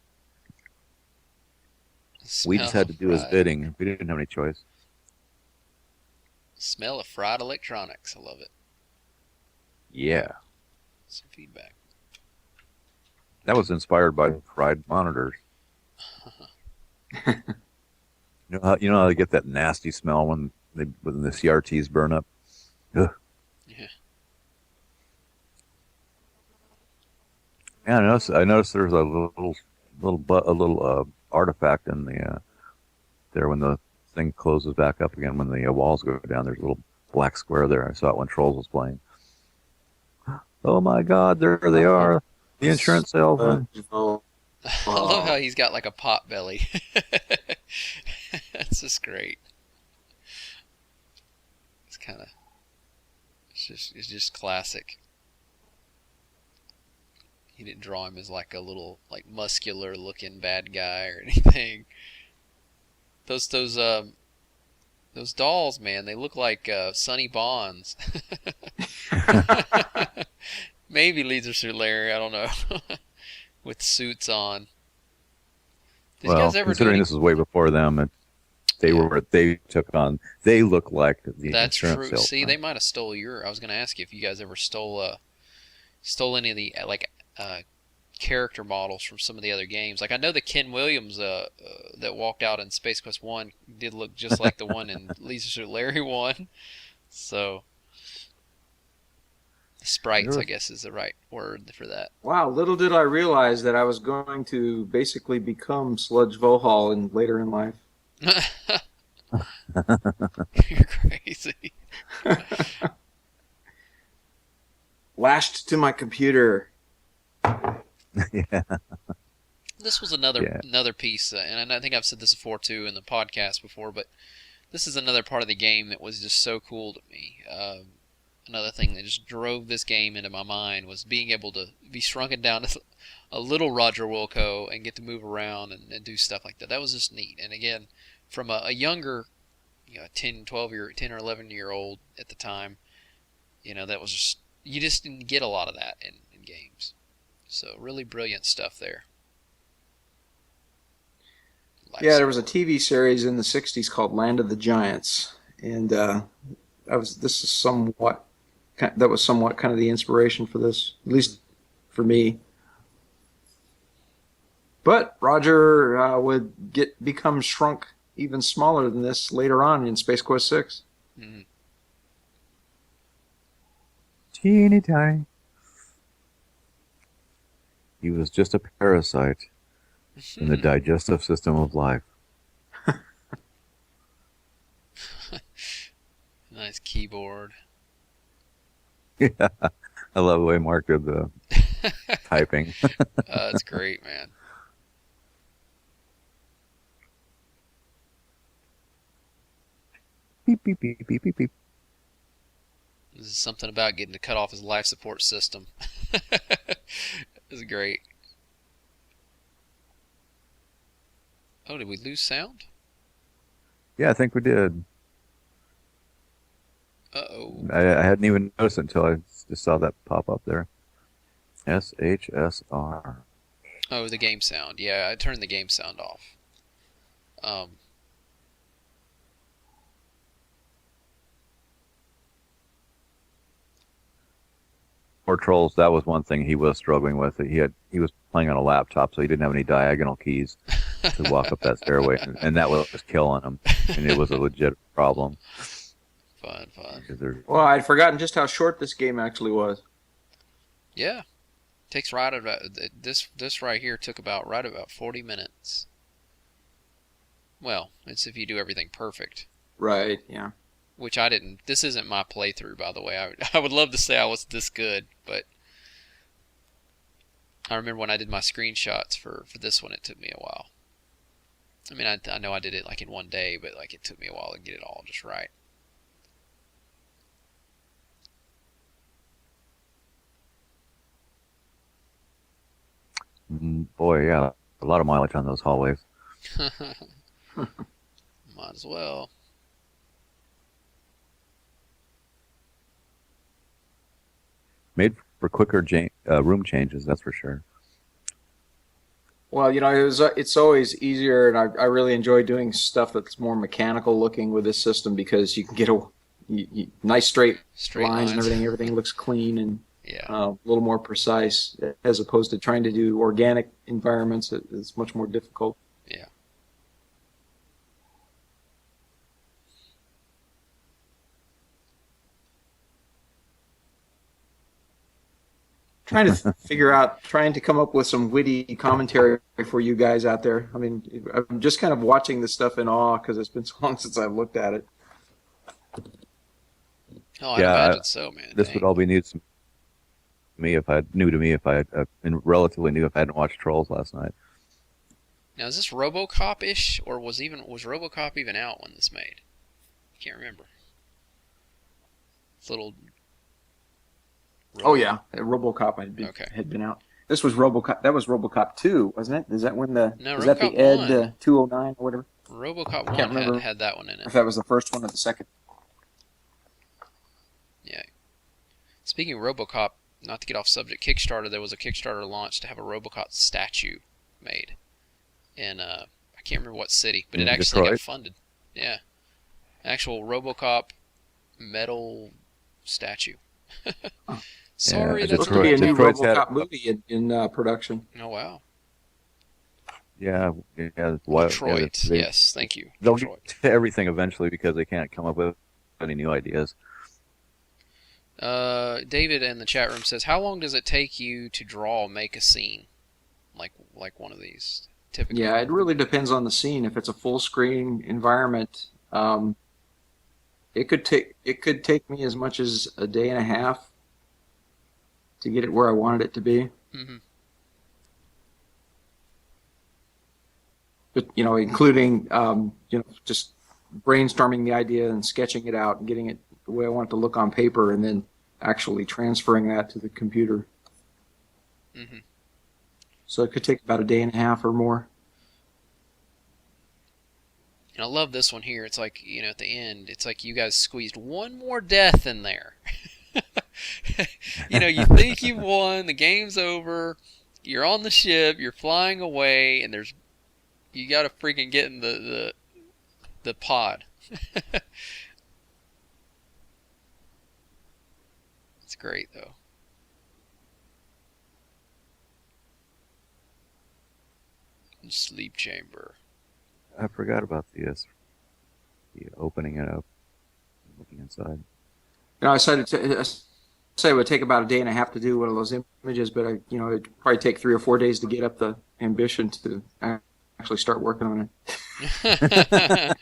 We just had to do his bidding. We didn't have any choice. Smell of fried electronics. I love it. Yeah. Some feedback. That was inspired by fried monitors. You know how they get that nasty smell when the CRTs burn up? Ugh. Yeah. Yeah, I noticed there's a little artifact in the there when the thing closes back up again. When the walls go down, there's a little black square there. I saw it when Trolls was playing. Oh my God! There they are. The insurance salesman. I love how he's got like a pot belly. That's just great. It's just classic. He didn't draw him as like a little like muscular looking bad guy or anything. Those dolls, man, they look like Sonny Bonds. Maybe Leisure Suit Larry, I don't know. With suits on. Did you guys ever considering this is way before them, they look like the That's insurance true. salesman. See, they might have stole I was going to ask you if you guys ever stole any of the character models from some of the other games. Like I know the Ken Williams that walked out in Space Quest 1 did look just like the one in Leisure Suit Larry 1. So sprites, I guess, is the right word for that. Wow, little did I realize that I was going to basically become Sludge Vohal later in life. You're crazy. Lashed to my computer. Yeah. This was another piece, and I think I've said this before too in the podcast before, but this is another part of the game that was just so cool to me. Another thing that just drove this game into my mind was being able to be shrunken down to a little Roger Wilco and get to move around and do stuff like that. That was just neat. And again, from a younger, 10 or 11 year old at the time, that was just, you just didn't get a lot of that in games. So really brilliant stuff there. Yeah, there was a TV series in the 60s called Land of the Giants. And that was somewhat kind of the inspiration for this, at least for me. But Roger would become shrunk even smaller than this later on in Space Quest 6. Mm-hmm. Teeny tiny. He was just a parasite in the digestive system of life. Nice keyboard. Yeah, I love the way Mark did the typing. It's great, man. Beep, beep, beep, beep, beep, beep. This is something about getting to cut off his life support system. It's great. Oh, did we lose sound? Yeah, I think we did. Uh-oh. I hadn't even noticed it until I just saw that pop up there. SHSR. Oh, the game sound. Yeah, I turned the game sound off. Or Trolls, that was one thing he was struggling with. He was playing on a laptop, so he didn't have any diagonal keys to walk up that stairway, and that was killing him. And it was a legit problem. Fun. Well, I'd forgotten just how short this game actually was. Yeah. Takes right about this right here took about 40 minutes. Well, it's if you do everything perfect. Right, yeah. which I didn't. This isn't my playthrough, by the way. I would love to say I was this good, but I remember when I did my screenshots for this one, it took me a while. I mean, I know I did it like in one day, but like it took me a while to get it all just right. Boy, yeah, a lot of mileage on those hallways. Might as well. Made for quicker room changes, that's for sure. Well, it's always easier, and I really enjoy doing stuff that's more mechanical looking with this system because you can get nice straight lines and everything. Everything looks clean and a little more precise, as opposed to trying to do organic environments. It's much more difficult. Yeah. Trying to come up with some witty commentary for you guys out there. I mean, I'm just kind of watching this stuff in awe because it's been so long since I've looked at it. Oh, I imagine so, man. This would all be new to me if I been relatively new if I hadn't watched Trolls last night. Now, is this RoboCop-ish, or was RoboCop even out when this made? I can't remember. It's little. Oh yeah, RoboCop had been out. This was RoboCop. That was RoboCop 2, wasn't it? Is that when the no, is RoboCop that the Ed 209 or whatever? RoboCop 1 had that one in it. If that was the first one or the second. Yeah. Speaking of RoboCop, not to get off subject, Kickstarter. There was a Kickstarter launch to have a RoboCop statue made in I can't remember what city, but it actually got funded. Yeah, actual RoboCop metal statue. Sorry, that's supposed to be a new RoboCop movie in production. Oh wow. Yeah. Detroit. Yes, thank you. They'll get to everything eventually because they can't come up with any new ideas. David in the chat room says, "How long does it take you to make a scene, like one of these?" Typically. Yeah, it really depends on the scene. If it's a full screen environment, it could take me as much as a day and a half to get it where I wanted it to be. Mm-hmm. But including just brainstorming the idea and sketching it out and getting it the way I want it to look on paper, and then actually transferring that to the computer. Mm-hmm. So it could take about a day and a half or more. And I love this one here. It's like, at the end, it's like you guys squeezed one more death in there. You think you've won, the game's over, you're on the ship, you're flying away, and you gotta freaking get in the pod. It's great, though. Sleep chamber. I forgot about the opening it up, looking inside. I said it would take about a day and a half to do one of those images, but it'd probably take 3 or 4 days to get up the ambition to actually start working on it.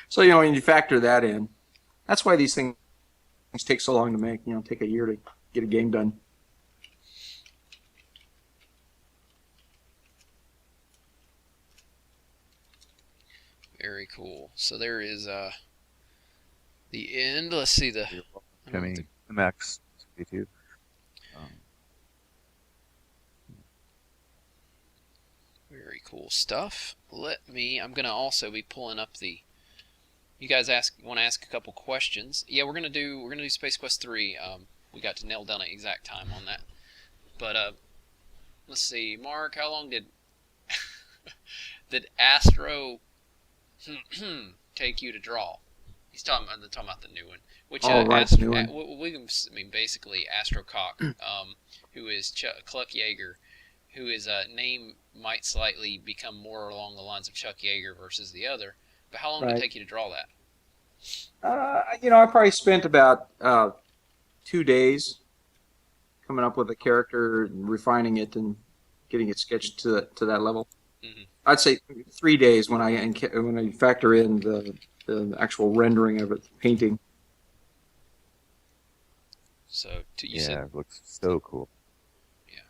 So when you factor that in, that's why these things take so long to make. Take a year to get a game done. Very cool. So there is the end. Let's see the. Max SQ2. Very cool stuff. I'm gonna also be pulling up the. You guys want to ask a couple questions? Yeah, we're gonna do Space Quest 3. We got to nail down an exact time on that. But let's see, Mark. How long did Astro take you to draw? He's talking about the new one, which basically Astro Cock, who is Cluck Yeager, who his name might slightly become more along the lines of Chuck Yeager versus the other. But how long did it take you to draw that? I probably spent about 2 days coming up with a character and refining it and getting it sketched to that level. Mm-hmm. I'd say 3 days when I factor in the the actual rendering of it, painting. So you Yeah, said, it looks so cool. yeah,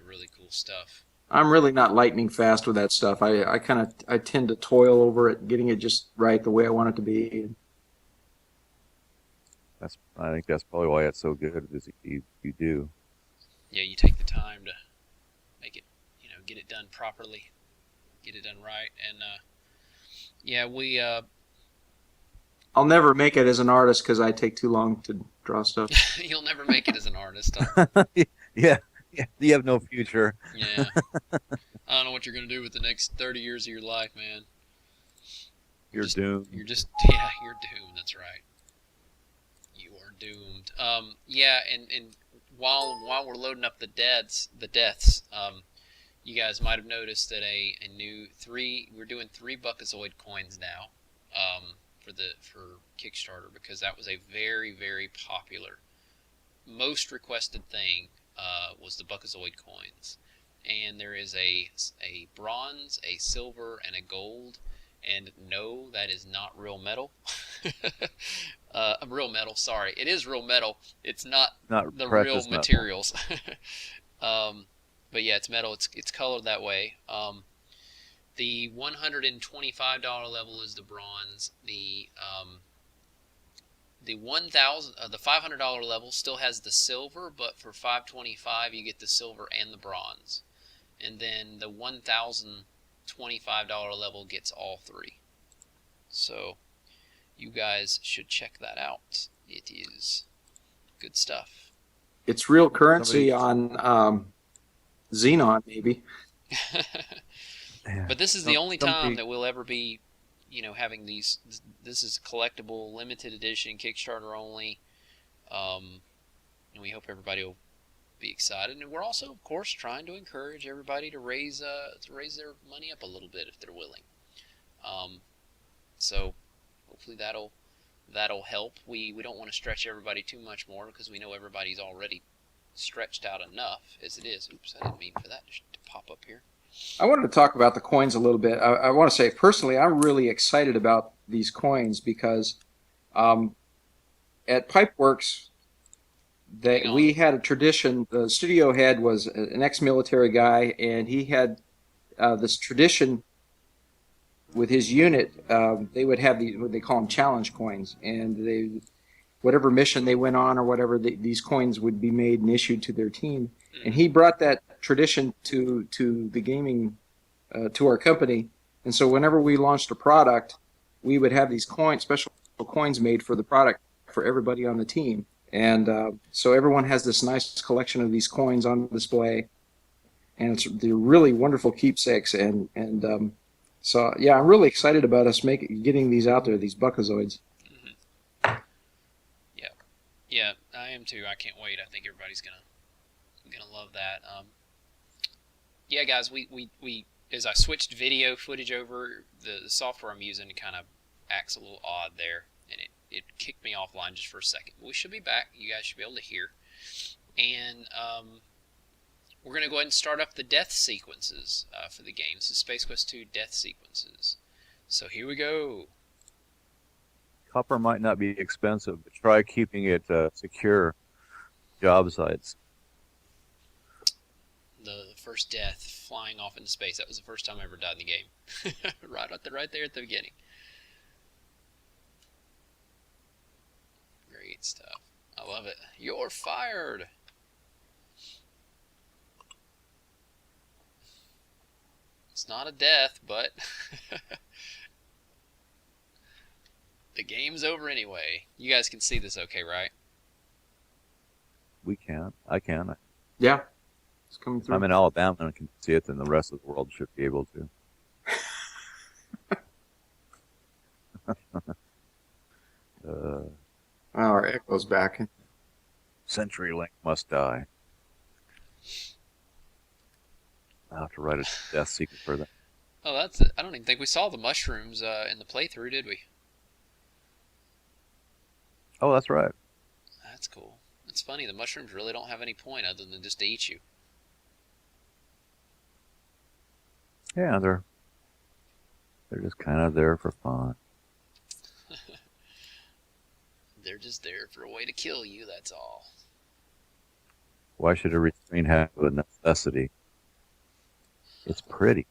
really cool stuff. I'm really not lightning fast with that stuff. I tend to toil over it, getting it just right the way I want it to be. I think that's probably why it's so good. Is you do. Yeah, you take the time to make it, get it done properly, get it done right, and yeah, we I'll never make it as an artist because I take too long to draw stuff. you'll never make it as an artist. Huh? Yeah, yeah. You have no future. Yeah, I don't know what you're gonna do with the next 30 years of your life, man. You're doomed. You're just yeah, you're doomed. That's right. You are doomed. Yeah, and while we're loading up the deaths, you guys might have noticed that a new we're doing 3 Buckazoid coins now, for Kickstarter, because that was a very, very popular, most requested thing, was the Buckazoid coins. And there is a bronze, a silver, and a gold. And no, that is not real metal. Real metal, sorry. It is real metal. It's not the real precious metal. materials. But yeah, it's metal. It's colored that way. The $125 level is the bronze. The $500 level still has the silver, but for $525 you get the silver and the bronze. And then the $1,025 level gets all 3. So you guys should check that out. It is good stuff. It's real currency on Xenon, maybe. But this is the only time that we'll ever be, having these. This is collectible, limited edition, Kickstarter only, and we hope everybody will be excited. And we're also, of course, trying to encourage everybody to raise their money up a little bit if they're willing. So hopefully that'll help. We don't want to stretch everybody too much more, because we know everybody's already stretched out enough as it is. Oops, I didn't mean for that to pop up here. I wanted to talk about the coins a little bit. I want to say, personally, I'm really excited about these coins because at Pipeworks, we had a tradition. The studio head was an ex-military guy, and he had this tradition with his unit. They would have what they call them challenge coins, and whatever mission they went on or whatever, these coins would be made and issued to their team. And he brought that tradition to the gaming, to our company. And so whenever we launched a product, we would have these special coins made for the product for everybody on the team. And so everyone has this nice collection of these coins on display, and they're really wonderful keepsakes. And so yeah, I'm really excited about us getting these out there, these Buckazoids. Yeah, I am too. I can't wait. I think everybody's gonna love that. Yeah, guys, we as I switched video footage over, the software I'm using kind of acts a little odd there, and it kicked me offline just for a second. But we should be back. You guys should be able to hear. And we're going to go ahead and start up the death sequences for the game. This is Space Quest 2 death sequences. So here we go. Copper might not be expensive, but try keeping it secure. Job sites. The first death, flying off into space. That was the first time I ever died in the game. right there at the beginning. Great stuff. I love it. You're fired. It's not a death, but the game's over anyway. You guys can see this okay, right? We can. I can. Yeah, it's coming through. I'm in Alabama and can see it, then the rest of the world should be able to. Our echo's back. CenturyLink must die. I'll have to write a death secret for that. Oh, that's it. I don't even think we saw the mushrooms in the playthrough, did we? Oh, that's right. That's cool. It's funny, the mushrooms really don't have any point other than just to eat you. Yeah, they're just kind of there for fun. They're just there for a way to kill you, that's all. Why should a restraint have a necessity? It's pretty.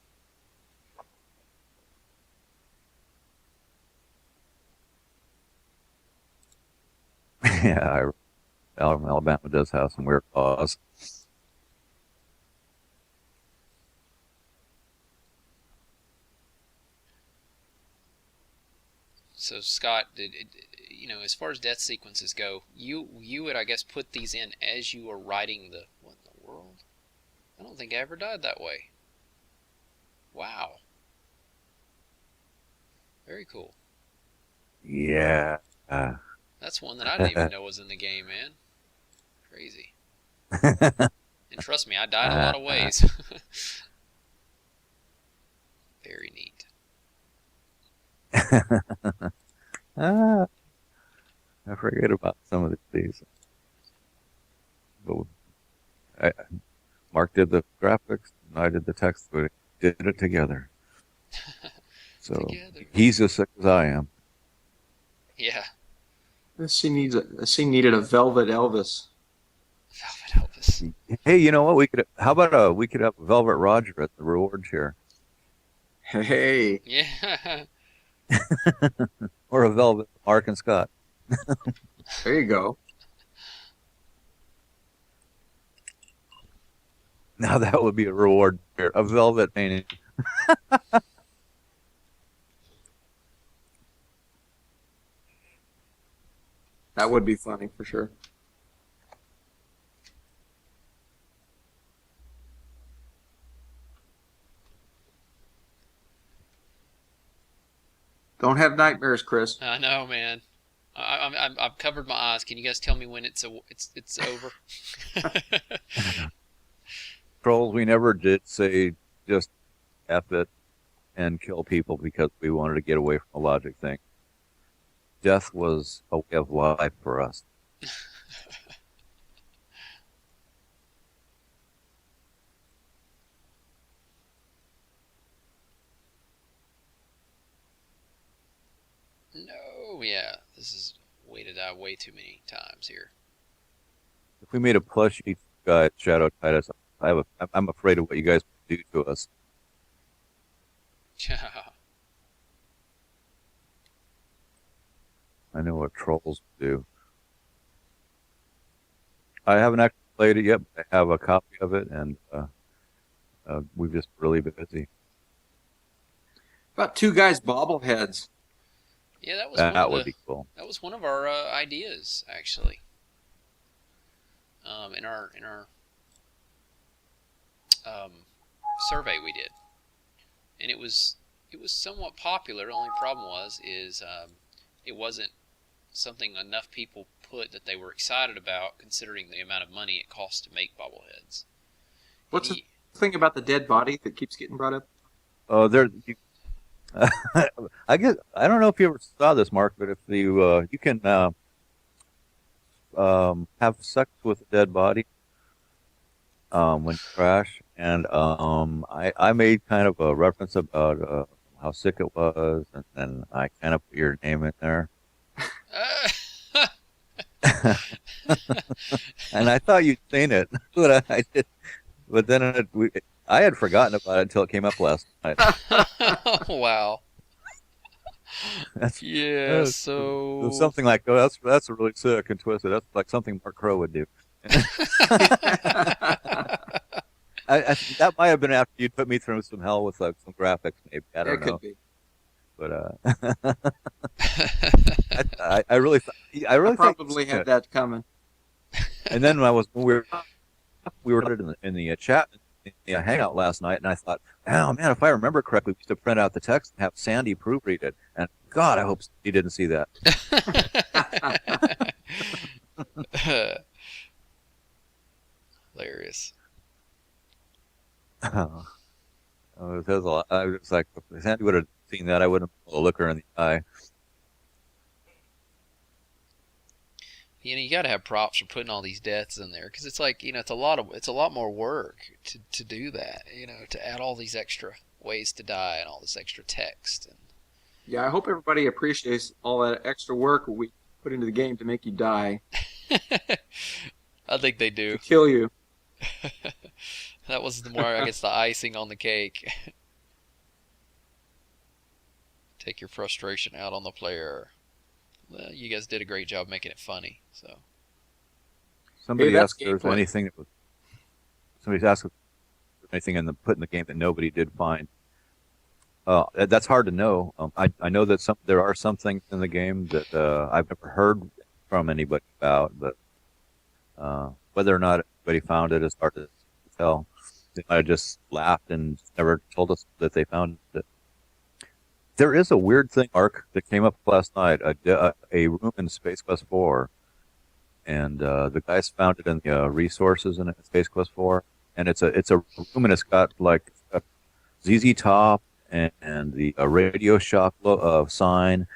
Yeah, Alabama does have some weird laws. So Scott, as far as death sequences go, you would, I guess, put these in as you were writing the what in the world? I don't think I ever died that way. Wow. Very cool. Yeah. That's one that I didn't even know was in the game, man. Crazy. And trust me, I died a lot of ways. Very neat. I forget about some of these. But Mark did the graphics, and I did the text. We did it together. So Together. he's as sick as I am. Yeah. This scene needed a Velvet Elvis. Velvet Elvis. Hey, you know what? We could have Velvet Roger at the reward chair, Hey, Yeah. or a Velvet Mark and Scott. there you go. Now that would be a reward chair, a velvet painting. That would be funny for sure. Don't have nightmares, Chris. I know, man. I've covered my eyes. Can you guys tell me when it's over? Trolls, we never did say just F it and kill people because we wanted to get away from a logic thing. Death was a way of life for us. No, yeah. This is way to die way too many times here. If we made a plushie guy Shadow Titus, I'm afraid of what you guys would do to us. I know what trolls do. I haven't actually played it yet, but I have a copy of it, and we've just really been busy. About two guys bobbleheads. Yeah, that was That would be cool. That was one of our ideas, actually. In our survey we did, and it was somewhat popular. The only problem is it wasn't something enough people put that they were excited about, considering the amount of money it costs to make bobbleheads. What's the thing about the dead body that keeps getting brought up? Oh, I guess I don't know if you ever saw this, Mark, but if you can have sex with a dead body when you crash, and I made kind of a reference about how sick it was, and then I kind of put your name in there. And I thought you'd seen it, but I did. But then I had forgotten about it until it came up last night. Wow. So something like, oh, that's really sick and twisted. That's like something Mark Crow would do. That might have been after you put me through some hell with like some graphics, maybe. I don't know. Could be. But I really probably had that coming. And then when we were in the chat in the hangout last night, and I thought, oh man, if I remember correctly, we used to print out the text and have Sandy proofread it. And God, I hope he didn't see that. Hilarious. It says a lot. I was like, if Sandy would have seen that, I wouldn't have look her in the eye. You got to have props for putting all these deaths in there, because it's like, it's a lot more work to do that, to add all these extra ways to die and all this extra text. And yeah, I hope everybody appreciates all that extra work. put into the game to make you die, I think they to do. kill you. That was the more, I guess, the icing on the cake. Take your frustration out on the player. Well, you guys did a great job making it funny. So Somebody that's asked if there was gameplay. anything that was. Somebody's asked if there was anything put in the game that nobody did find. That's hard to know. I know that there are some things in the game that I've never heard from anybody about, but whether or not anybody found it is hard to tell. They might have just laughed and never told us that they found it. There is a weird thing, Mark, that came up last night. A room in Space Quest 4, and the guys found it in the resources in Space Quest 4, and it's a room, and it's got like a ZZ Top and the Radio Shack sign.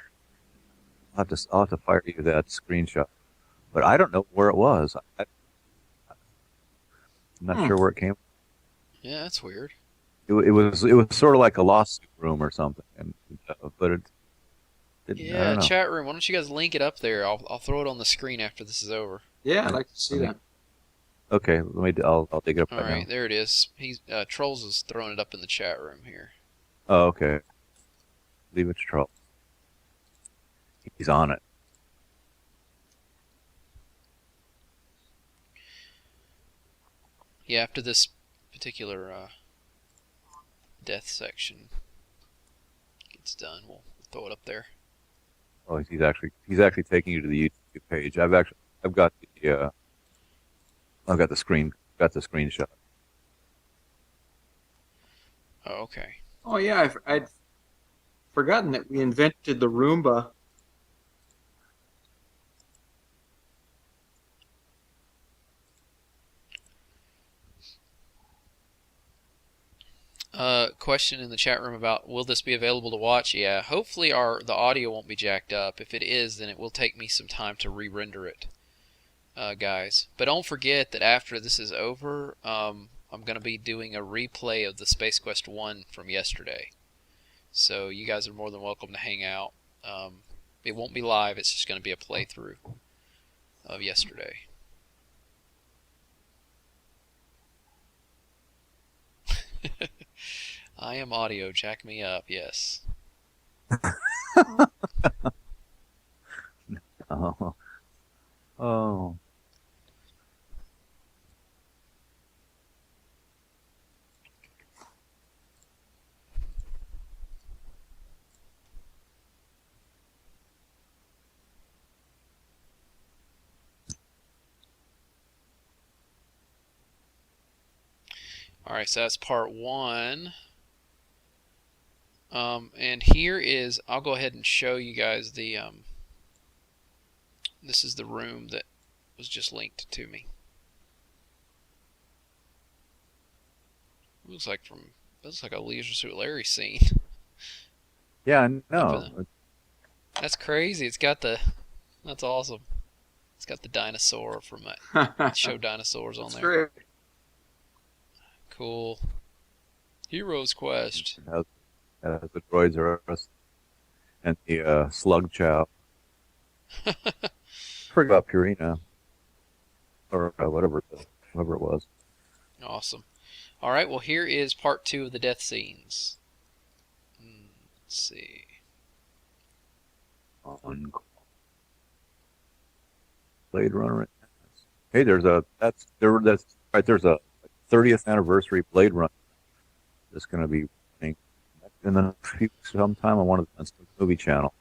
I'll have to fire you that screenshot, but I don't know where it was. I'm not sure where it came. yeah, that's weird. It was sort of like a lawsuit room or something, but it didn't. I Yeah, don't know. chat room. Why don't you guys link it up there? I'll throw it on the screen after this is over. Yeah, I'd like to see that. Okay, I'll dig it up All right right, now. there it is. Trolls is throwing it up in the chat room here. Oh, okay. Leave it to Charles. He's on it. Yeah, after this particular death section gets done, we'll throw it up there. Oh, he's actually taking you to the YouTube page. I've got the screenshot. Oh, okay. Oh yeah, I'd forgotten that we invented the Roomba. Question in the chat room about will this be available to watch? Yeah, hopefully the audio won't be jacked up. If it is, then it will take me some time to re-render it, guys. But don't forget that after this is over, I'm going to be doing a replay of the Space Quest 1 from yesterday. So you guys are more than welcome to hang out. It won't be live, it's just going to be a playthrough of yesterday. I am audio, jack me up, yes. Oh. Oh. Alright, so that's part 1. And here is, I'll go ahead and show you guys the, this is the room that was just linked to me. Looks like a Leisure Suit Larry scene. Yeah, no. That's crazy. That's awesome. It's got the dinosaur from Show Dinosaurs on That's there. great. Cool. Hero's Quest. The droids are us, and the slug chow. Forgot about Purina, or whatever it was. Awesome. All right. Well, here is part 2 of the death scenes. Let's see. Blade Runner. Hey, there's a 30th anniversary Blade Runner that's going to be running in the sometime on one of the movie channel.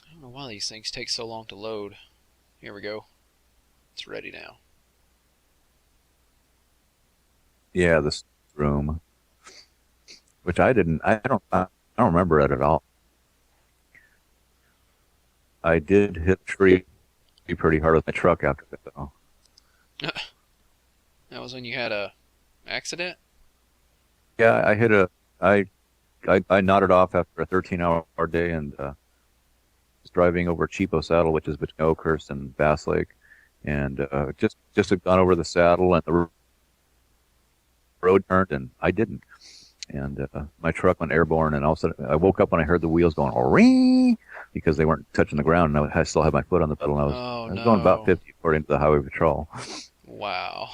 I don't know why these things take so long to load. Here we go. It's ready now. Yeah, this room, which I don't remember it at all. I did hit a tree pretty hard with my truck after that, though. That was when you had a accident? Yeah, I nodded off after a 13-hour day and was driving over Cheapo Saddle, which is between Oakhurst and Bass Lake, and just had gone over the saddle and the road turned, and I didn't. and my truck went airborne, and all of a sudden I woke up when I heard the wheels going ring because they weren't touching the ground, and I still had my foot on the pedal, and I was going about 50 according to the highway patrol. Wow.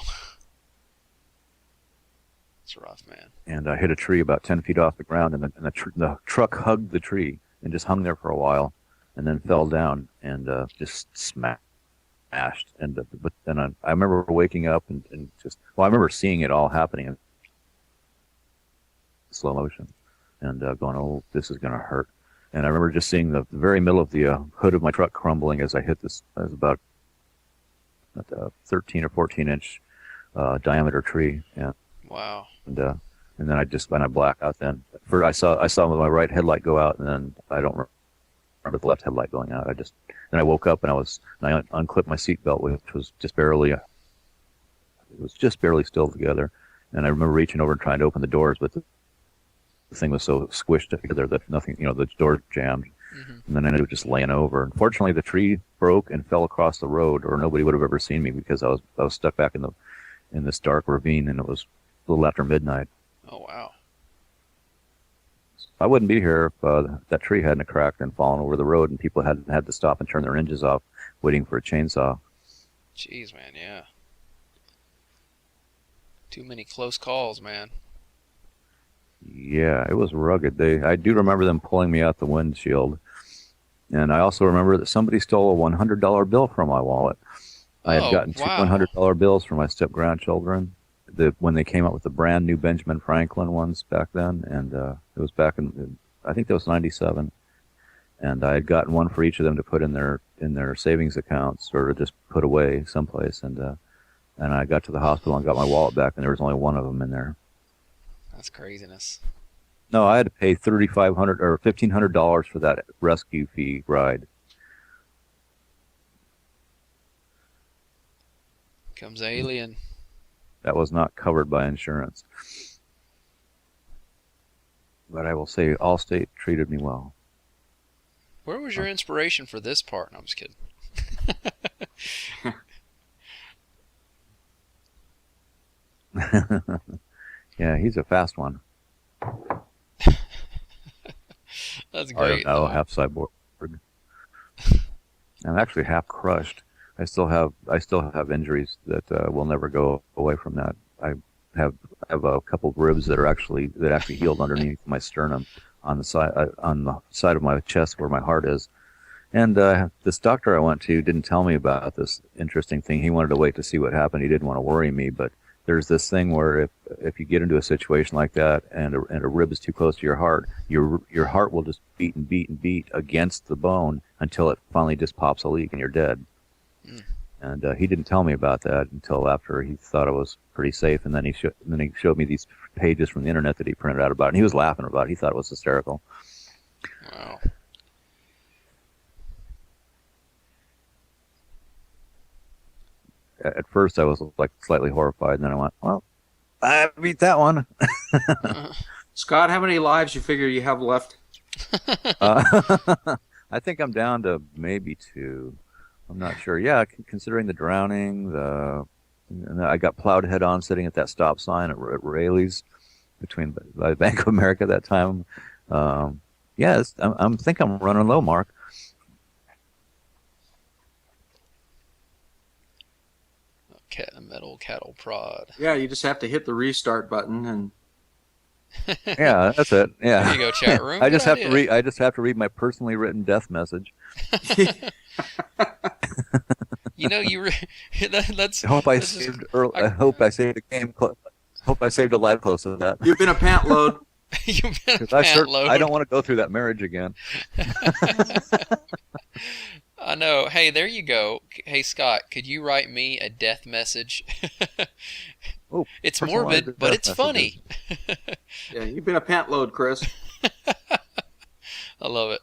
It's rough, man. And I hit a tree about 10 feet off the ground, and the truck hugged the tree and just hung there for a while, and then fell down and just smashed. And but then I remember waking up and just, well, I remember seeing it all happening in slow motion, and going, oh, this is going to hurt. And I remember just seeing the very middle of the hood of my truck crumbling as I hit this. It was about a 13 or 14 inch diameter tree. Yeah. Wow. And then I black out. Then I saw my right headlight go out, and then I don't remember the left headlight going out. Then I woke up and I unclipped my seatbelt, which was just barely still together. And I remember reaching over and trying to open the doors, but the thing was so squished together that nothing, the door jammed. Mm-hmm. And then I ended up just laying over. Unfortunately, the tree broke and fell across the road, or nobody would have ever seen me because I was stuck back in this dark ravine, and it was a little after midnight. Oh, wow. I wouldn't be here if that tree hadn't cracked and fallen over the road, and people hadn't had to stop and turn their engines off, waiting for a chainsaw. Jeez, man, yeah. Too many close calls, man. Yeah, it was rugged. I do remember them pulling me out the windshield, and I also remember that somebody stole a $100 bill from my wallet. I had gotten two $100 bills from my step-grandchildren when they came out with the brand new Benjamin Franklin ones back then, and it was back in, I think that was 97, and I had gotten one for each of them to put in their savings accounts or to just put away someplace, and I got to the hospital and got my wallet back, and there was only one of them in there. That's craziness. No, I had to pay $3,500 or $1,500 for that rescue fee ride. Comes alien. That was not covered by insurance. But I will say Allstate treated me well. Where was your inspiration for this part? No, I'm just kidding. Yeah, he's a fast one. That's great. Oh, half cyborg. I'm actually half crushed. I still have injuries that will never go away from that. I have a couple of ribs that actually healed underneath my sternum on the side of my chest where my heart is. And this doctor I went to didn't tell me about this interesting thing. He wanted to wait to see what happened. He didn't want to worry me, but there's this thing where if you get into a situation like that and a rib is too close to your heart, your heart will just beat and beat and beat against the bone until it finally just pops a leak and you're dead. Mm. And he didn't tell me about that until after he thought it was pretty safe, and then he showed me these pages from the internet that he printed out about it, and he was laughing about it. He thought it was hysterical. Wow. At first, I was like slightly horrified, and then I went, "Well, I beat that one." Scott, how many lives you figure you have left? I think I'm down to maybe 2. I'm not sure. Yeah, considering the drowning, and I got plowed head on sitting at that stop sign at Rayleigh's by Bank of America at that time. Yes, I think I'm running low, Mark. Metal cattle prod. Yeah, you just have to hit the restart button and. Yeah, that's it. Yeah. There you go, chat room. I just have to read my personally written death message. That's. I hope I saved the game. Hope I saved a life close to that. You've been a pant load. You've been a pant load. I don't want to go through that marriage again. I know. Hey, there you go. Hey, Scott, could you write me a death message? Oh, it's morbid, but it's funny. Yeah, you've been a pant load, Chris. I love it.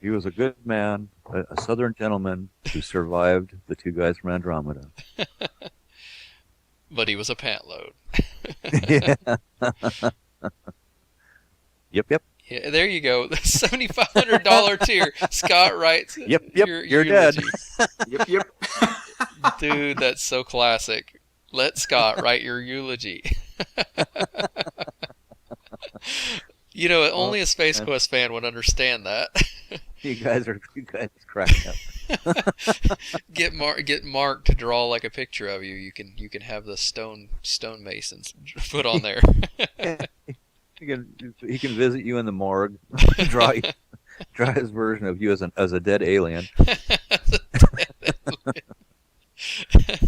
He was a good man, a Southern gentleman who survived the 2 guys from Andromeda. But he was a pant load. Yeah. Yep. Yeah, there you go. The $7,500 tier. Scott writes. Yep. You're dead. Yep. Dude, that's so classic. Let Scott write your eulogy. You know, Well, only a Space and Quest fan would understand that. you guys cracking up. Get Mark to draw like a picture of you. You can have the stonemasons put on there. Yeah, he can visit you in the morgue, draw draw his version of you as a dead alien.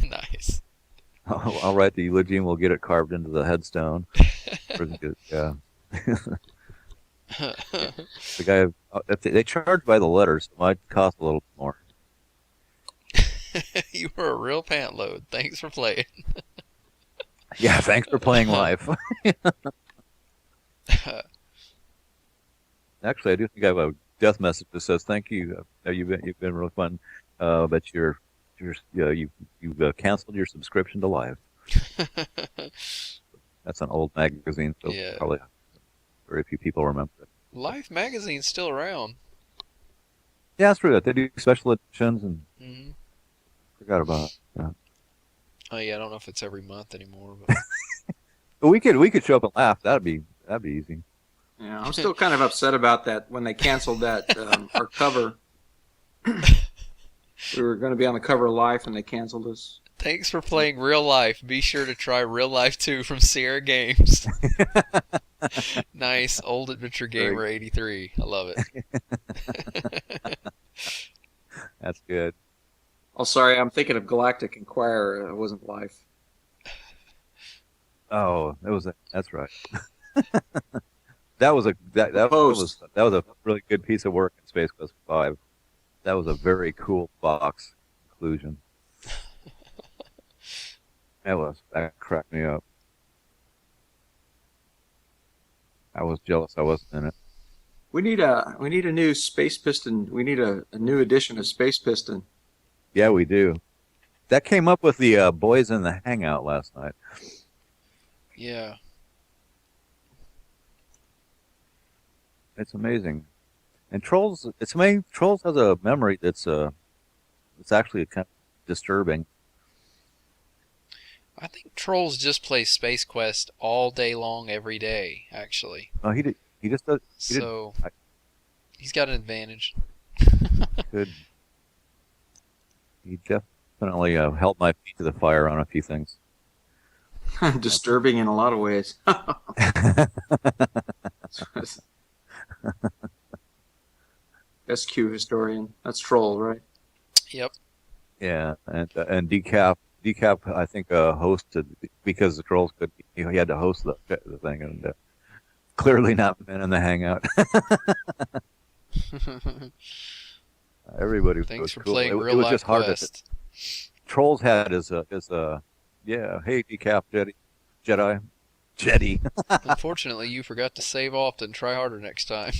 Nice. I'll write the eulogy and we'll get it carved into the headstone. Yeah. The guy, if they charge by the letters, it might cost a little more. You were a real pant load. Thanks for playing. Yeah, thanks for playing live. Actually, I do think I have a death message that says thank you. You've been real fun, but you've canceled your subscription to Live. That's an old magazine, so Yeah. probably very few people remember it. Life magazine's still around. Yeah, that's true. That they do special editions, and Hmm. forgot about it. Yeah. Oh yeah, I don't know if it's every month anymore, but But we could show up and laugh. That'd be easy. Yeah, I'm still kind of upset about that when they canceled that our cover. We were going to be on the cover of Life, and they canceled us. thanks for playing Real Life. Be sure to try Real Life 2 from Sierra Games. Nice, old adventure gamer 83. I love it. That's good. Oh, sorry, I'm thinking of Galactic Inquirer. It wasn't Life. Oh, that's right. That was Post. a really good piece of work in Space Quest 5. That was a very cool box inclusion. That cracked me up. I was jealous I wasn't in it. We need a new Space Piston. We need a new edition of Space Piston. Yeah, we do. That came up with the boys in the hangout last night. Yeah. It's amazing. And Trolls, it's amazing. Trolls has a memory that's it's actually kind of disturbing. I think Trolls just plays Space Quest all day long, every day, actually. Oh, he just does. So, he's got an advantage. Good. He definitely held my feet to the fire on a few things. Disturbing in a lot of ways. SQ historian. That's Troll, right? Yep. Yeah, and Decap, I think hosted because the Trolls could. He had to host the thing, and clearly not been in the hangout. Everybody Thanks was for cool. playing It Real was Life just hard Quest. Trolls had his yeah, hey Decap Jedi. Unfortunately, you forgot to save often. Try harder next time.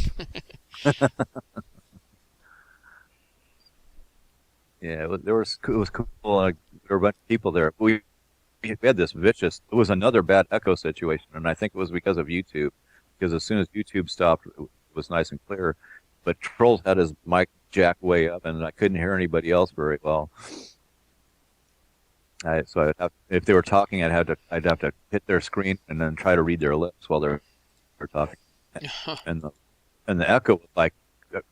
Yeah, it was cool. There were a bunch of people there. We had this vicious. It was another bad echo situation, and I think it was because of YouTube. Because as soon as YouTube stopped, it was nice and clear. But Trolls had his mic jacked way up, and I couldn't hear anybody else very well. So if they were talking, I'd have to hit their screen and then try to read their lips while they're talking. And the echo was like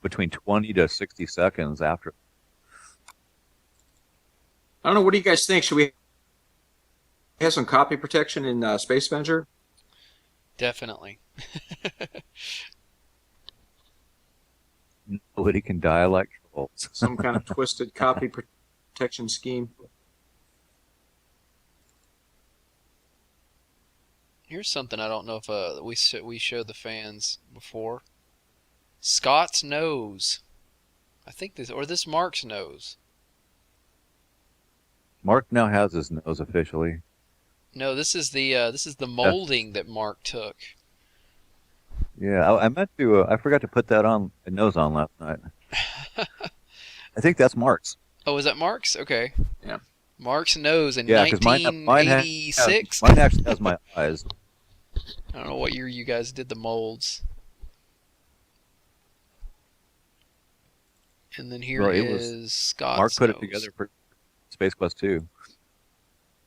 between 20 to 60 seconds after. I don't know. What do you guys think? Should we have some copy protection in Space Venture? Definitely. Nobody can die like Trolls. Some kind of twisted copy protection scheme. Here's something I don't know if we showed the fans before. Scott's nose. I think this Mark's nose. Mark now has his nose officially. No, this is the molding that Mark took. Yeah, I meant to. I forgot to put that on a nose on last night. I think that's Mark's. Oh, is that Mark's? Okay. Yeah. Mark's nose in Yeah, because mine 1986. mine actually has my eyes. I don't know what year you guys did the molds. And then here Well, it is was- Scott's Mark put nose. it together for Space Quest 2.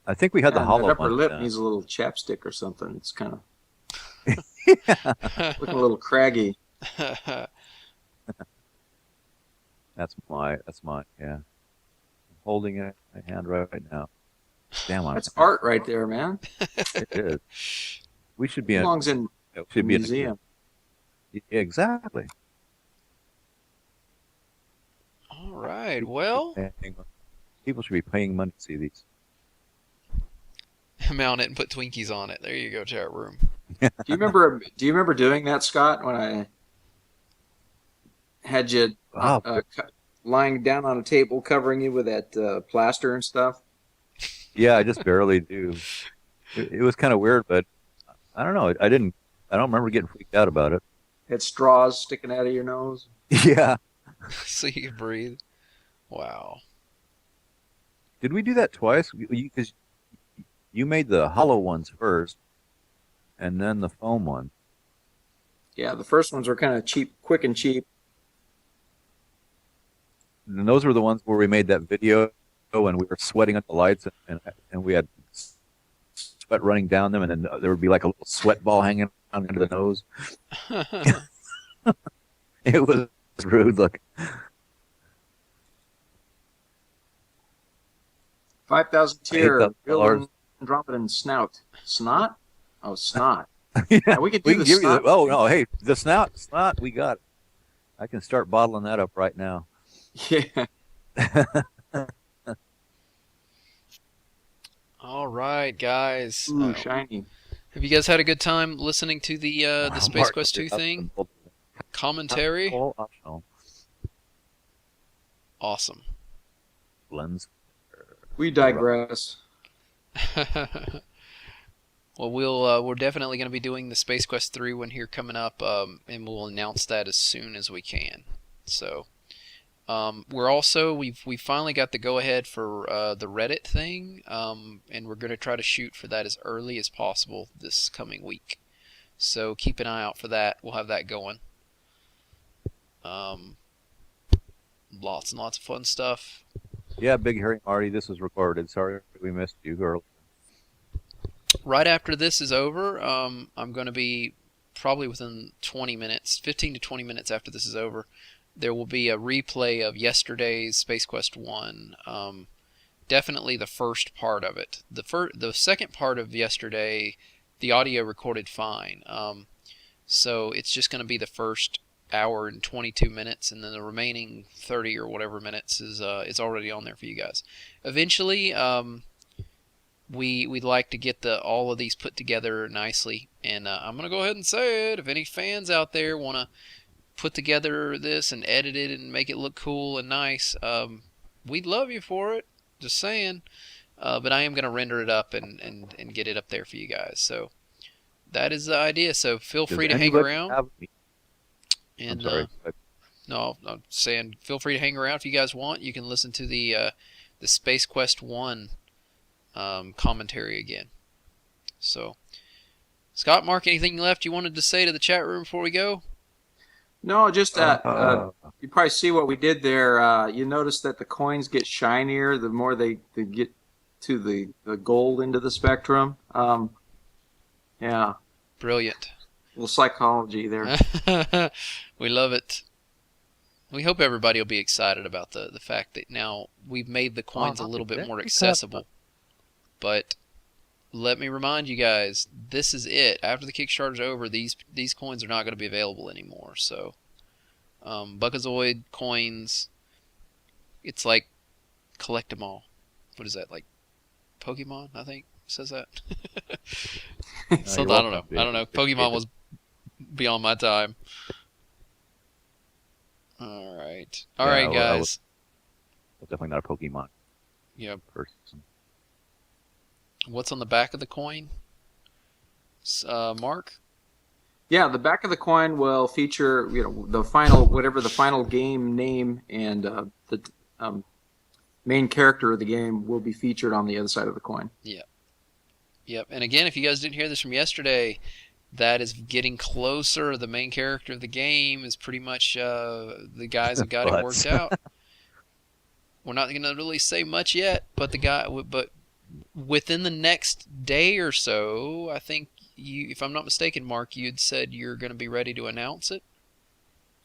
I think we had the Yeah, hollow that upper one. lip needs a little chapstick or something. It's kind of Looking a little craggy. That's my, yeah. I'm holding it in my hand right now. Damn, That's art right there, man. it is. We should be It in, belongs in we a should be in museum. exactly. All right. Well, People should be paying money to see these. mount it and put Twinkies on it. There you go, chat room. Do you remember doing that, Scott, when I had you Oh, lying down on a table covering you with that plaster and stuff? yeah, I just barely do. It was kind of weird, but I don't know. I don't remember getting freaked out about it. Had straws sticking out of your nose. Yeah. So you can breathe. Wow. Did we do that twice? Because you made the hollow ones first, and then the foam one. Yeah, the first ones were kind of cheap, quick and cheap. And those were the ones where we made that video and we were sweating at the lights and we had sweat running down them, and then there would be like a little sweat ball hanging under the nose. It was rude looking. 5,000 tier, $8,000. Andromedan snout. Snot? Oh, snot. Yeah, Yeah, we could do the give you snot. oh no, hey, the snot, we got it. I can start bottling that up right now. Yeah. All right, guys. Ooh, shiny. Have you guys had a good time listening to the Space Quest 2 thing? Commentary? All optional. Awesome. Lens. We digress. Well, we're definitely going to be doing the Space Quest 3 one here coming up, and we'll announce that as soon as we can. So, we finally got the go-ahead for the Reddit thing, and we're going to try to shoot for that as early as possible this coming week. So keep an eye out for that. We'll have that going. Lots and lots of fun stuff. Yeah, Big Harry Marty, this was recorded. Sorry we missed you earlier. Right after this is over, I'm going to be probably within 20 minutes, 15 to 20 minutes after this is over, there will be a replay of yesterday's Space Quest 1. Definitely the first part of it. The second part of yesterday, the audio recorded fine. So it's just going to be the first hour and 22 minutes, and then the remaining 30 or whatever minutes is already on there for you guys. Eventually, we'd like to get all of these put together nicely, and I'm gonna go ahead and say it. If any fans out there want to put together this and edit it and make it look cool and nice, we'd love you for it. Just saying. But I am gonna render it up and get it up there for you guys. So that is the idea. So feel free to hang around. And I'm sorry. no, I'm saying feel free to hang around if you guys want. You can listen to the Space Quest 1 commentary again. So, Scott, Mark, anything left you wanted to say to the chat room before we go? No, just you probably see what we did there. You notice that the coins get shinier the more they get to the gold into the spectrum. Yeah. Brilliant. A little psychology there. We love it. We hope everybody will be excited about the fact that now we've made the coins a little bit more accessible. But let me remind you guys, this is it. After the Kickstarter's over, these coins are not going to be available anymore. So, Buckazoid coins, it's like collect them all. What is that, like Pokemon, I think, says that? So, I don't know. Pokemon was beyond my time. All right, guys. Definitely not a Pokemon. Yep. Person. What's on the back of the coin, Mark? Yeah, the back of the coin will feature, the final game name and the main character of the game will be featured on the other side of the coin. Yep. And again, if you guys didn't hear this from yesterday, that is getting closer. The main character of the game is pretty much the guys have got it worked out. We're not going to really say much yet, but within the next day or so, I think if I'm not mistaken, Mark, you had said you're going to be ready to announce it.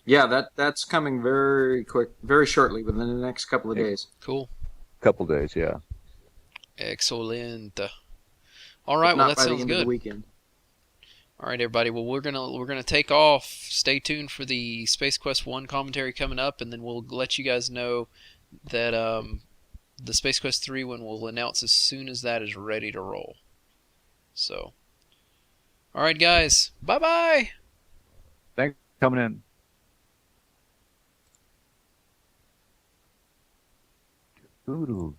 Yeah, that's coming very quick, very shortly, within the next couple of days. Cool. Couple days, yeah. Excellent. All If right, well not that by the sounds end of the good. weekend. All right, everybody. Well, we're gonna take off. Stay tuned for the Space Quest 1 commentary coming up, and then we'll let you guys know that the Space Quest 3 one will announce as soon as that is ready to roll. So, all right, guys. Bye bye. Thanks for coming in. Doodles.